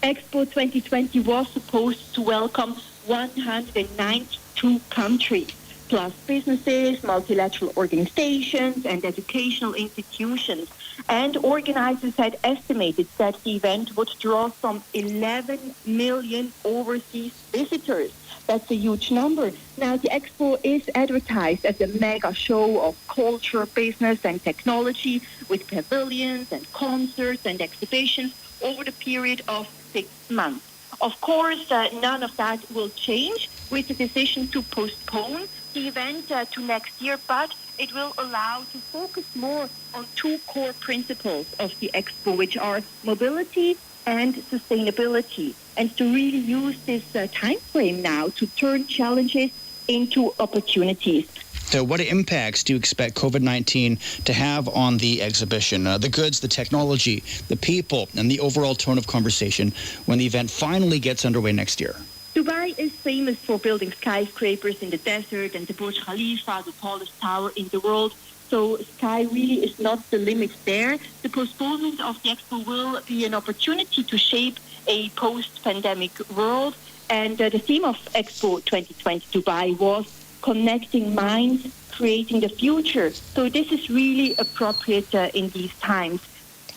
Expo 2020 was supposed to welcome 192 countries, plus businesses, multilateral organizations, and educational institutions. And organizers had estimated that the event would draw some 11 million overseas visitors. That's a huge number. Now, the Expo is advertised as a mega show of culture, business, and technology with pavilions and concerts and exhibitions over the period of 6 months. Of course, none of that will change with the decision to postpone the event to next year, but it will allow to focus more on two core principles of the Expo, which are mobility and sustainability, and to really use this time frame now to turn challenges into opportunities. So what impacts do you expect COVID-19 to have on the exhibition? The goods, the technology, the people, and the overall tone of conversation when the event finally gets underway next year? Dubai is famous for building skyscrapers in the desert and the Burj Khalifa, the tallest tower in the world. So sky really is not the limit there. The postponement of the Expo will be an opportunity to shape a post-pandemic world. And the theme of Expo 2020 Dubai was connecting minds, creating the future. So this is really appropriate in these times.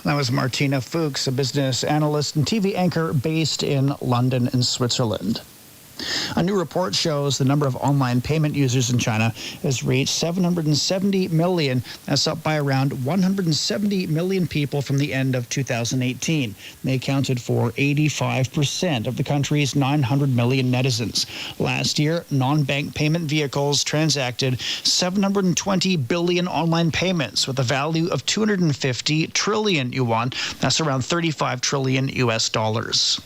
That was Martina Fuchs, a business analyst and TV anchor based in London and Switzerland. A new report shows the number of online payment users in China has reached 770 million. That's up by around 170 million people from the end of 2018. They accounted for 85% of the country's 900 million netizens. Last year, non-bank payment vehicles transacted 720 billion online payments with a value of 250 trillion yuan. That's around 35 trillion US dollars.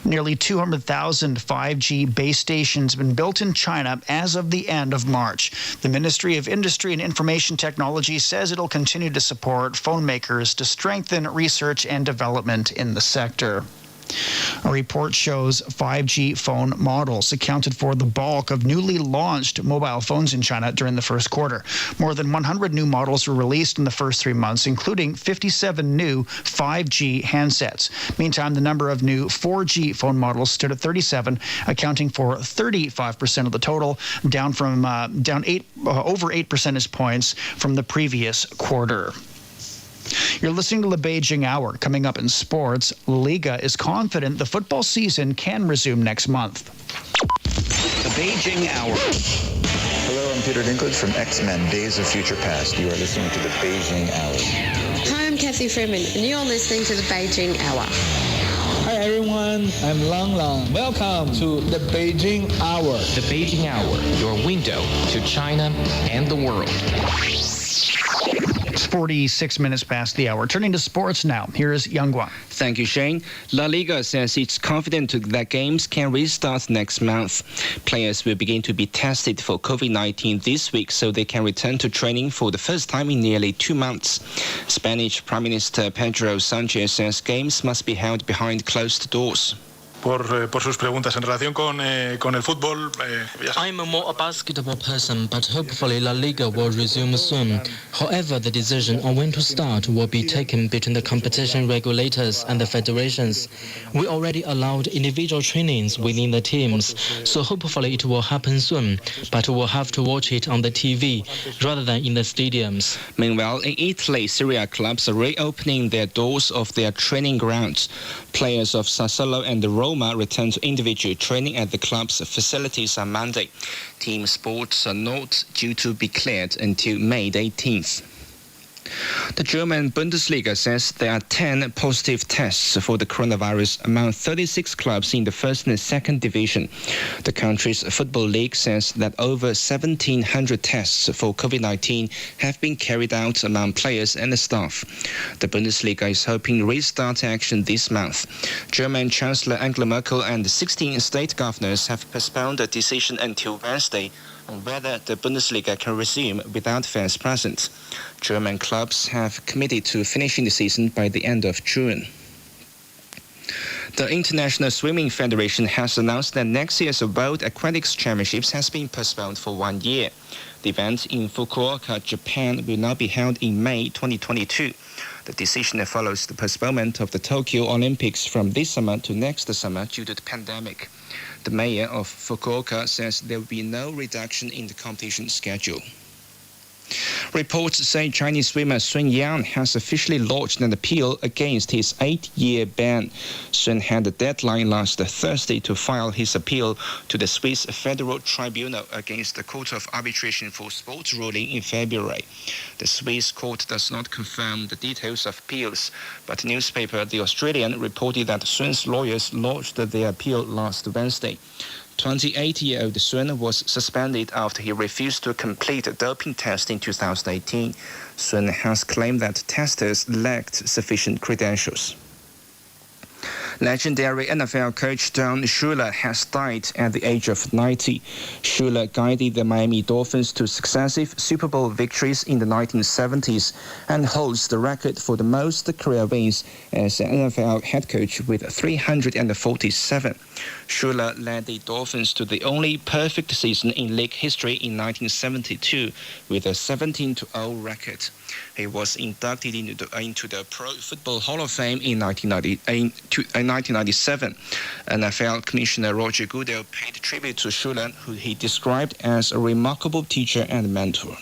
Nearly 200,000 5G base stations have been built in China as of the end of March. The Ministry of Industry and Information Technology says it'll continue to support phone makers to strengthen research and development in the sector. A report shows 5G phone models accounted for the bulk of newly launched mobile phones in China during the first quarter. More than 100 new models were released in the first 3 months, including 57 new 5G handsets. Meantime, the number of new 4G phone models stood at 37, accounting for 35% of the total, down over 8 percentage points from the previous quarter. You're listening to the Beijing Hour. Coming up in sports, Liga is confident the football season can resume next month. The Beijing Hour. Hello, I'm Peter Dinklage from X-Men Days of Future Past. You are listening to the Beijing Hour. Hi, I'm Kathy Freeman, and you're listening to the Beijing Hour. Hi everyone, I'm Lang Lang. Welcome to the Beijing Hour. The Beijing Hour, your window to China and the world. It's 46 minutes past the hour. Turning to sports now, here is Yang Guang. Thank you, Shane. La Liga says it's confident that games can restart next month. Players will begin to be tested for COVID-19 this week so they can return to training for the first time in nearly 2 months. Spanish Prime Minister Pedro Sánchez says games must be held behind closed doors. Por sus preguntas en relación con el fútbol. I'm more a basketball person, but hopefully La Liga will resume soon. However, the decision on when to start will be taken between the competition regulators and the federations. We already allowed individual trainings within the teams, so hopefully it will happen soon, but we'll have to watch it on the TV rather than in the stadiums. Meanwhile, in Italy, Serie A clubs are reopening their doors of their training grounds. Players of Sassuolo and Roma return to individual training at the club's facilities on Monday. Team sports are not due to be cleared until May 18th. The German Bundesliga says there are 10 positive tests for the coronavirus among 36 clubs in the first and second division. The country's football league says that over 1,700 tests for COVID-19 have been carried out among players and the staff. The Bundesliga is hoping to restart action this month. German Chancellor Angela Merkel and 16 state governors have postponed a decision until Wednesday on whether the Bundesliga can resume without fans present. German clubs have committed to finishing the season by the end of June. The International Swimming Federation has announced that next year's World Aquatics Championships has been postponed for 1 year. The event in Fukuoka, Japan, will now be held in May 2022. The decision follows the postponement of the Tokyo Olympics from this summer to next summer due to the pandemic. The mayor of Fukuoka says there will be no reduction in the competition schedule. Reports say Chinese swimmer Sun Yang has officially lodged an appeal against his 8-year ban. Sun had a deadline last Thursday to file his appeal to the Swiss Federal Tribunal against the Court of Arbitration for Sport ruling in February. The Swiss court does not confirm the details of appeals, but newspaper The Australian reported that Sun's lawyers lodged their appeal last Wednesday. 28-year-old Sun was suspended after he refused to complete a doping test in 2018. Sun has claimed that testers lacked sufficient credentials. Legendary NFL coach Don Shula has died at the age of 90. Shula guided the Miami Dolphins to successive Super Bowl victories in the 1970s and holds the record for the most career wins as an NFL head coach with 347. Shula led the Dolphins to the only perfect season in league history in 1972 with a 17-0 record. He was inducted into the Pro Football Hall of Fame in 1997. NFL Commissioner Roger Goodell paid tribute to Shula, who he described as a remarkable teacher and mentor.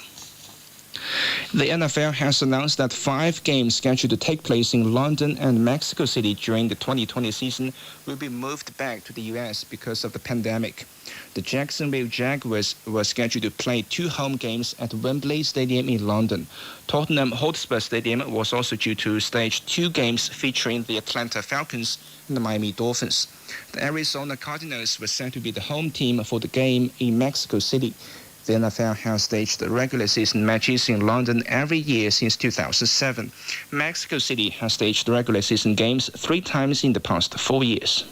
The NFL has announced that 5 games scheduled to take place in London and Mexico City during the 2020 season will be moved back to the U.S. because of the pandemic. The Jacksonville Jaguars were scheduled to play 2 home games at Wembley Stadium in London. Tottenham Hotspur Stadium was also due to stage 2 games featuring the Atlanta Falcons and the Miami Dolphins. The Arizona Cardinals were set to be the home team for the game in Mexico City. The NFL has staged regular season matches in London every year since 2007. Mexico City has staged regular season games 3 times in the past 4 years.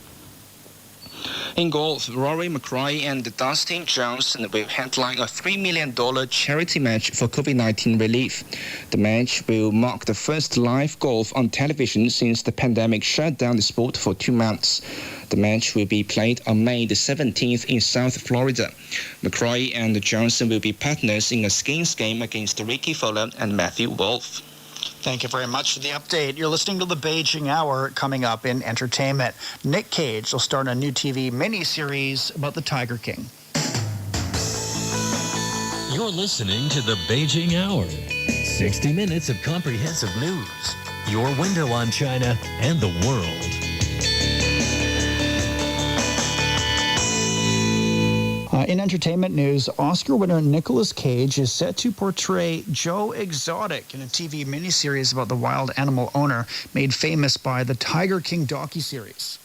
In golf, Rory McIlroy and Dustin Johnson will headline a $3 million charity match for COVID-19 relief. The match will mark the first live golf on television since the pandemic shut down the sport for 2 months. The match will be played on May the 17th in South Florida. McIlroy and Johnson will be partners in a skins game against Ricky Fowler and Matthew Wolff. Thank you very much for the update. You're listening to the Beijing Hour. Coming up in entertainment, Nick Cage will start a new TV miniseries about the Tiger King. You're listening to the Beijing Hour. 60 minutes of comprehensive news. Your window on China and the world. In entertainment news, Oscar winner Nicolas Cage is set to portray Joe Exotic in a TV miniseries about the wild animal owner made famous by the Tiger King docuseries.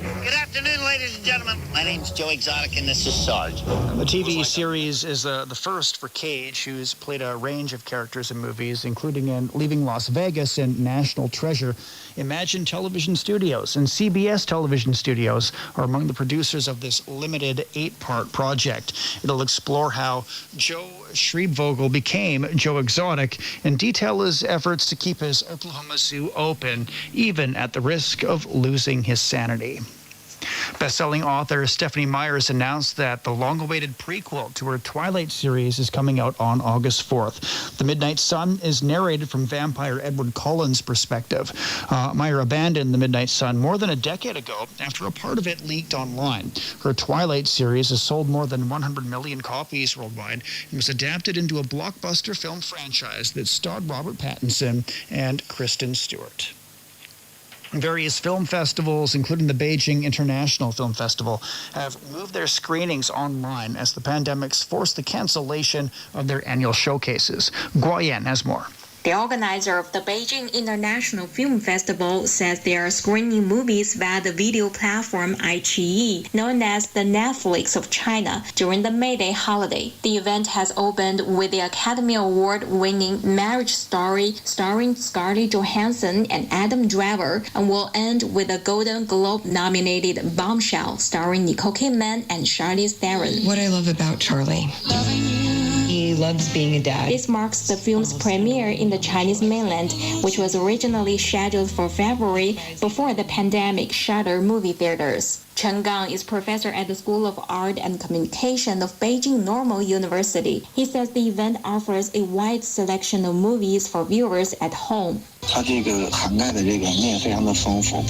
Good afternoon, ladies and gentlemen. My name's Joe Exotic, and this is Sarge. The TV series is the first for Cage, who's played a range of characters in movies, including in Leaving Las Vegas and National Treasure. Imagine Television Studios and CBS Television Studios are among the producers of this limited 8-part project. It'll explore how Joe Schreibvogel became Joe Exotic and detail his efforts to keep his Oklahoma Zoo open, even at the risk of losing his sanity. Best-selling author Stephanie Meyers announced that the long-awaited prequel to her Twilight series is coming out on August 4th. The Midnight Sun is narrated from vampire Edward Cullen's perspective. Meyer abandoned The Midnight Sun more than a decade ago after a part of it leaked online. Her Twilight series has sold more than 100 million copies worldwide and was adapted into a blockbuster film franchise that starred Robert Pattinson and Kristen Stewart. Various film festivals, including the Beijing International Film Festival, have moved their screenings online as the pandemic's forced the cancellation of their annual showcases. Guoyan has more. The organizer of the Beijing International Film Festival says they are screening movies via the video platform iQIYI, known as the Netflix of China, during the May Day holiday. The event has opened with the Academy Award-winning Marriage Story starring Scarlett Johansson and Adam Driver, and will end with a Golden Globe-nominated Bombshell starring Nicole Kidman and Charlize Theron. What I love about Charlie, he loves being a dad. This marks the film's premiere in the Chinese mainland, which was originally scheduled for February before the pandemic shuttered movie theaters. Chen Gang is professor at the School of Art and Communication of Beijing Normal University. He says the event offers a wide selection of movies for viewers at home. The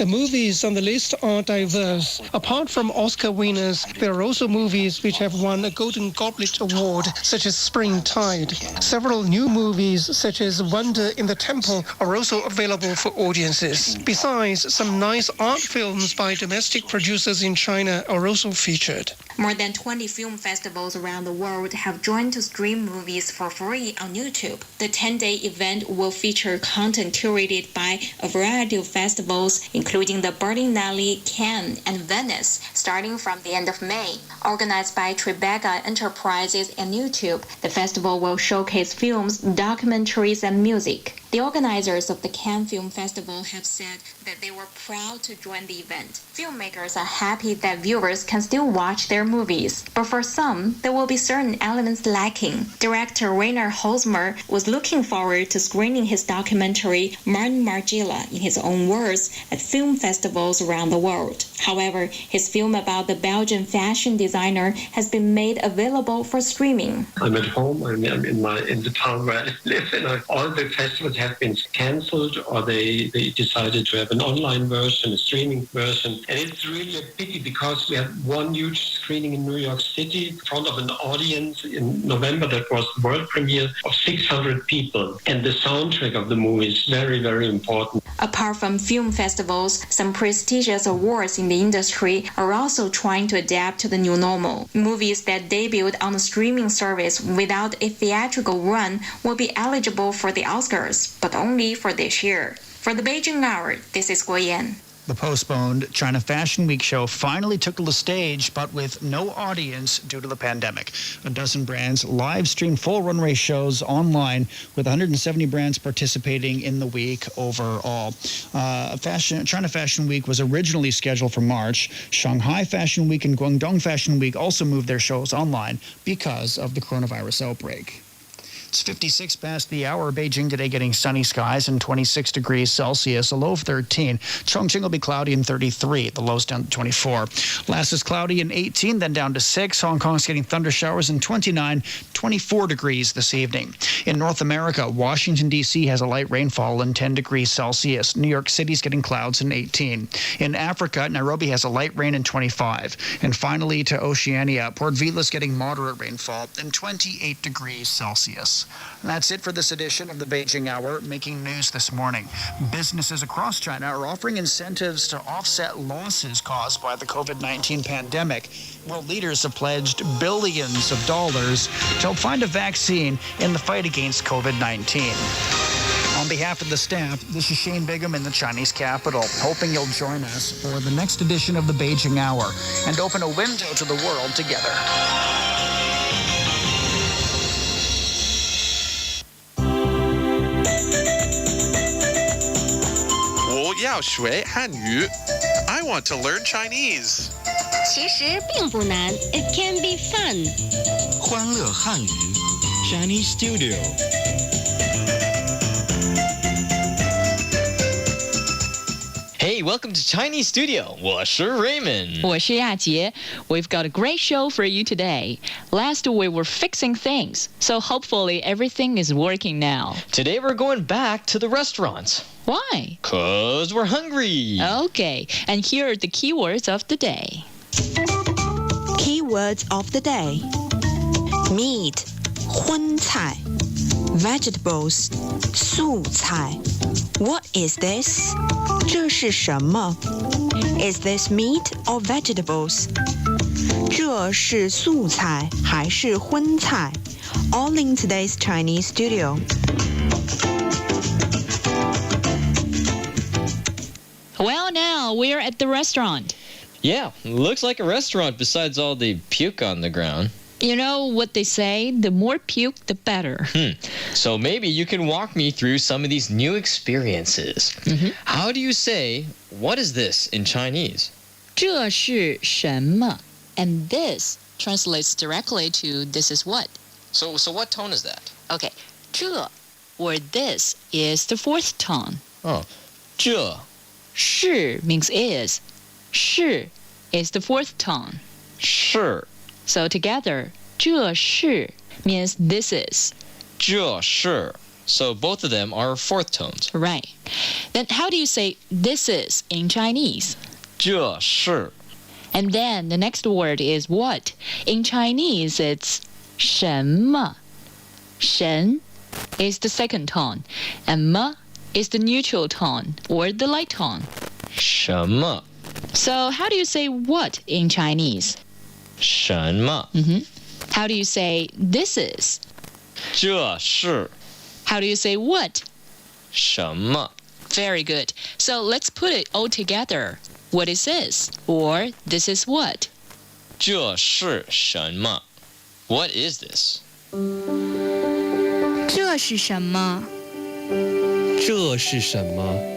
movies on the list are diverse. Apart from Oscar winners, there are also movies which have won a Golden Goblet Award, such as Springtide. Several new movies, such as Wonder in the Temple, are also available for audiences. Besides, some nice art films by domestic producers in China are also featured. More than 20 film festivals around the world have joined to stream movies for free on YouTube. The 10-day event will feature content curated by a variety of festivals, including the Berlinale, Cannes, and Venice, starting from the end of May. Organized by Tribeca Enterprises and YouTube, the festival will showcase films, documentaries, and music. The organizers of the Cannes Film Festival have said that they were proud to join the event. Filmmakers are happy that viewers can still watch their movies, but for some, there will be certain elements lacking. Director Rainer Hosmer was looking forward to screening his documentary Martin Margiela, in his own words, at film festivals around the world. However, his film about the Belgian fashion designer has been made available for streaming. I'm at home. I'm in the town where I live, and all the festivals have been cancelled, or they decided to have an online version, a streaming version. And it's really a pity because we had one huge screening in New York City in front of an audience in November that was the world premiere of 600 people. And the soundtrack of the movie is very, very important. Apart from film festivals, some prestigious awards in the industry are also trying to adapt to the new normal. Movies that debuted on the streaming service without a theatrical run will be eligible for the Oscars, but only for this year. For the Beijing Hour, this is Guoyan. The postponed China Fashion Week show finally took the stage, but with no audience due to the pandemic. A dozen brands live-streamed full runway shows online, with 170 brands participating in the week overall. China Fashion Week was originally scheduled for March. Shanghai Fashion Week and Guangdong Fashion Week also moved their shows online because of the coronavirus outbreak. It's 56 past the hour. Beijing today getting sunny skies and 26 degrees Celsius, a low of 13. Chongqing will be cloudy and 33. The low's down to 24. Last is cloudy and 18, then down to 6. Hong Kong's getting thunder showers and 29, 24 degrees this evening. In North America, Washington, D.C. has a light rainfall and 10 degrees Celsius. New York City's getting clouds and 18. In Africa, Nairobi has a light rain and 25. And finally to Oceania, Port Vila's getting moderate rainfall and 28 degrees Celsius. And that's it for this edition of the Beijing Hour. Making news this morning. Businesses across China are offering incentives to offset losses caused by the COVID-19 pandemic. World leaders have pledged billions of dollars to help find a vaccine in the fight against COVID-19. On behalf of the staff, this is Shane Bigham in the Chinese capital, hoping you'll join us for the next edition of the Beijing Hour and open a window to the world together. 要学汉语 I want to learn Chinese. 其实并不难 It can be fun. 欢乐汉语 Chinese Studio. Hey, welcome to Chinese Studio. 我是 Raymond. 我是亚杰. We've got a great show for you today. Last we were fixing things, so hopefully everything is working now. Today we're going back to the restaurants. Why? 'Cause we're hungry. Okay, and here are the keywords of the day. Keywords of the day. Meat, 荤菜. Vegetables, 素菜. What is this? 这是什么? Is this meat or vegetables? 这是素菜还是荤菜? All in today's Chinese studio. Well, now we're at the restaurant. Yeah, looks like a restaurant besides all the puke on the ground. You know what they say, the more puke, the better. So maybe you can walk me through some of these new experiences. How do you say, what is this in Chinese? 这是什么? And this translates directly to this is what. So what tone is that? Okay, 这 or this is the fourth tone. Oh, 这. 是 means is. 是 is the fourth tone. 是. So together, 这是 means this is. 这是. So both of them are fourth tones. Right. Then how do you say this is in Chinese? 这是. And then the next word is what? In Chinese, it's 什么. 神 is the second tone, and 么 is the neutral tone or the light tone. 什么. So how do you say what in Chinese? 什么. How do you say this is? 这是. How do you say what? 什么. Very good. So let's put it all together. What is this? Or this is what? 这是什么. What is this? 这是什么? 这是什么.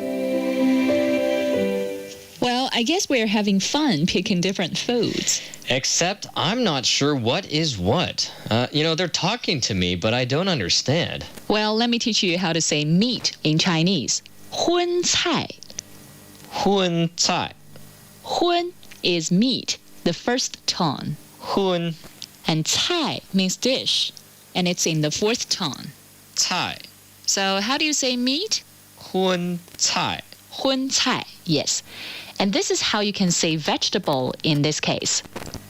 Well, I guess we're having fun picking different foods. Except I'm not sure what is what. They're talking to me, but I don't understand. Well, let me teach you how to say meat in Chinese. 荤菜. 荤菜. 荤 is meat, the first tone. 荤. And 菜 means dish, and it's in the fourth tone. 菜. So how do you say meat? 荤菜. 荤菜, yes. And this is how you can say vegetable in this case.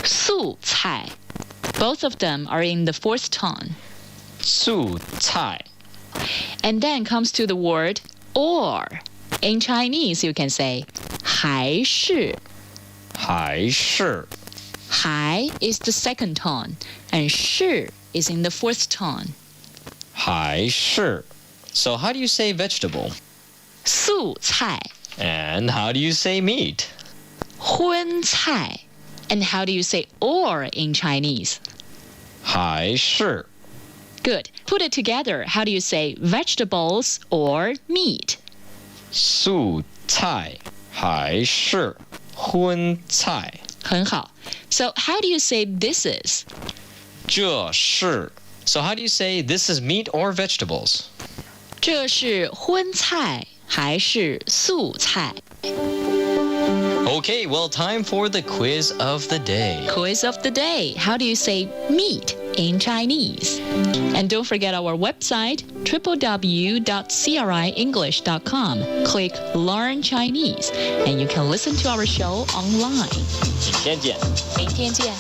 素菜. Both of them are in the fourth tone. 素菜. And then comes to the word or. In Chinese, you can say 还是. 还是. 还 is the second tone, and 是 is in the fourth tone. 还是. So how do you say vegetable? 素菜. And how do you say meat? 荤菜. And how do you say or in Chinese? 还是. Good. Put it together. How do you say vegetables or meat? 素菜还是荤菜. 很好. So how do you say this is? 这是. So how do you say this is meat or vegetables? 这是荤菜还是素菜? Okay, well, time for the quiz of the day. Quiz of the day. How do you say meat in Chinese? And don't forget our website, www.crienglish.com. Click Learn Chinese, and you can listen to our show online. 明天见。明天见。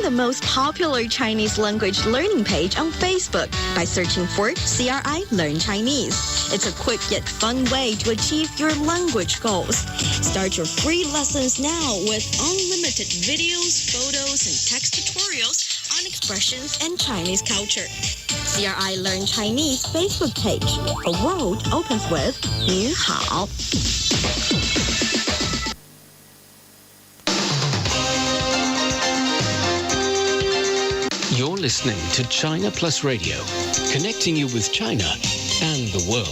The most popular Chinese language learning page on Facebook by searching for CRI Learn Chinese. It's a quick yet fun way to achieve your language goals. Start your free lessons now with unlimited videos, photos, and text tutorials on expressions and Chinese culture. CRI Learn Chinese Facebook page. A world opens with 你好. You're listening to China Plus Radio, connecting you with China and the world.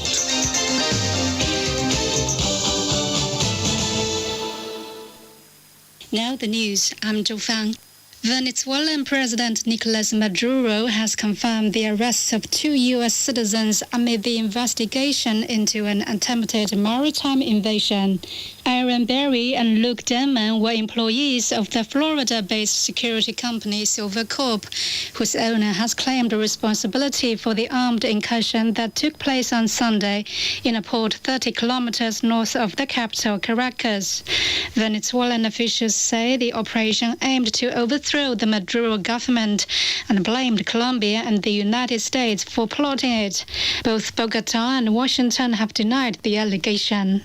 Now the news. I'm Zhou Fang. Venezuelan President Nicolas Maduro has confirmed the arrests of 2 U.S. citizens amid the investigation into an attempted maritime invasion. Aaron Berry and Luke Denman were employees of the Florida-based security company Silver Corp, whose owner has claimed responsibility for the armed incursion that took place on Sunday in a port 30 kilometers north of the capital, Caracas. Venezuelan officials say the operation aimed to overthrow the Maduro government and blamed Colombia and the United States for plotting it. Both Bogota and Washington have denied the allegation.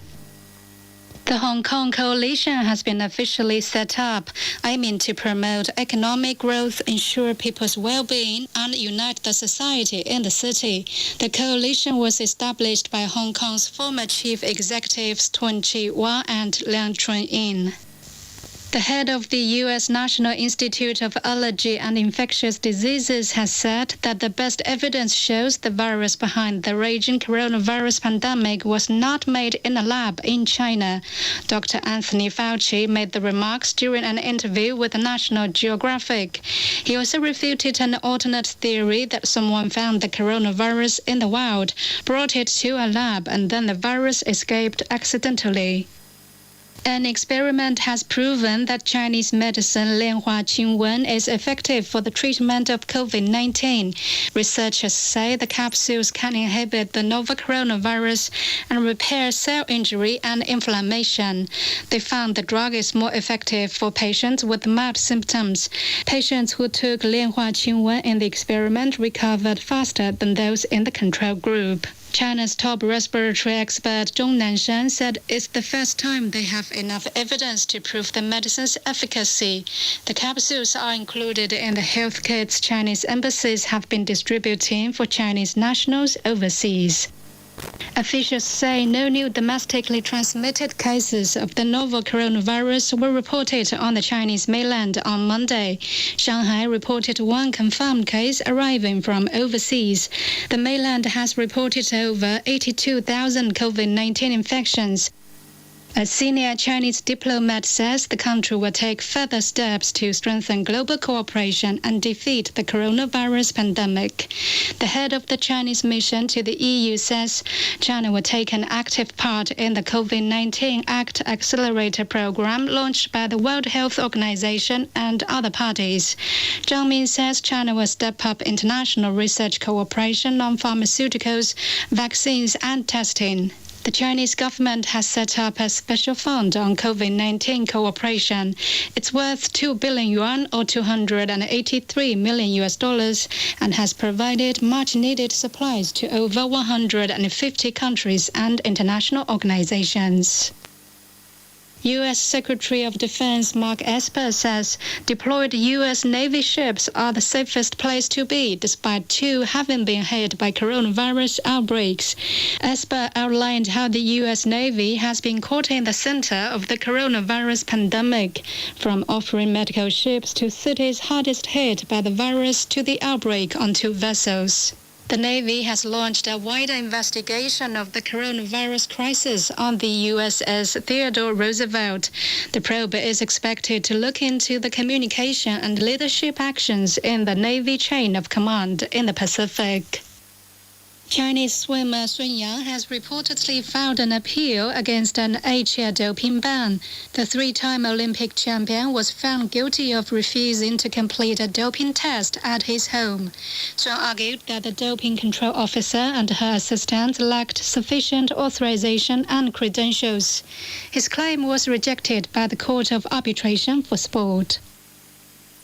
The Hong Kong Coalition has been officially set up, aiming to promote economic growth, ensure people's well-being, and unite the society in the city. The coalition was established by Hong Kong's former chief executives Tun Chee Hwa and Leung Chun-yin. The head of the U.S. National Institute of Allergy and Infectious Diseases has said that the best evidence shows the virus behind the raging coronavirus pandemic was not made in a lab in China. Dr. Anthony Fauci made the remarks during an interview with National Geographic. He also refuted an alternate theory that someone found the coronavirus in the wild, brought it to a lab, and then the virus escaped accidentally. An experiment has proven that Chinese medicine Lianhua Qingwen is effective for the treatment of COVID-19. Researchers say the capsules can inhibit the novel coronavirus and repair cell injury and inflammation. They found the drug is more effective for patients with mild symptoms. Patients who took Lianhua Qingwen in the experiment recovered faster than those in the control group. China's top respiratory expert Zhong Nanshan said it's the first time they have enough evidence to prove the medicine's efficacy. The capsules are included in the health kits Chinese embassies have been distributing for Chinese nationals overseas. Officials say no new domestically transmitted cases of the novel coronavirus were reported on the Chinese mainland on Monday. Shanghai reported one confirmed case arriving from overseas. The mainland has reported over 82,000 COVID-19 infections. A senior Chinese diplomat says the country will take further steps to strengthen global cooperation and defeat the coronavirus pandemic. The head of the Chinese mission to the EU says China will take an active part in the COVID-19 Act Accelerator program launched by the World Health Organization and other parties. Zhang Min says China will step up international research cooperation on pharmaceuticals, vaccines, and testing. The Chinese government has set up a special fund on COVID-19 cooperation. It's worth 2 billion yuan or $283 million and has provided much-needed supplies to over 150 countries and international organizations. U.S. Secretary of Defense Mark Esper says deployed U.S. Navy ships are the safest place to be, despite 2 having been hit by coronavirus outbreaks. Esper outlined how the U.S. Navy has been caught in the center of the coronavirus pandemic, from offering medical ships to cities hardest hit by the virus to the outbreak on 2 vessels. The Navy has launched a wider investigation of the coronavirus crisis on the USS Theodore Roosevelt. The probe is expected to look into the communication and leadership actions in the Navy chain of command in the Pacific. Chinese swimmer Sun Yang has reportedly filed an appeal against an 8-year doping ban. The 3-time Olympic champion was found guilty of refusing to complete a doping test at his home. Sun argued that the doping control officer and her assistant lacked sufficient authorization and credentials. His claim was rejected by the Court of Arbitration for Sport.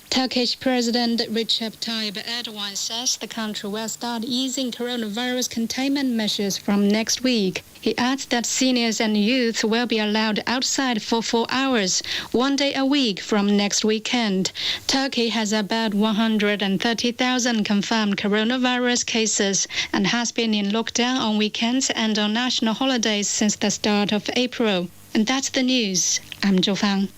Turkish President Recep Tayyip Erdogan says the country will start easing coronavirus containment measures from next week. He adds that seniors and youth will be allowed outside for 4 hours, 1 day a week from next weekend. Turkey has about 130,000 confirmed coronavirus cases and has been in lockdown on weekends and on national holidays since the start of April. And that's the news. I'm Zhou Fang.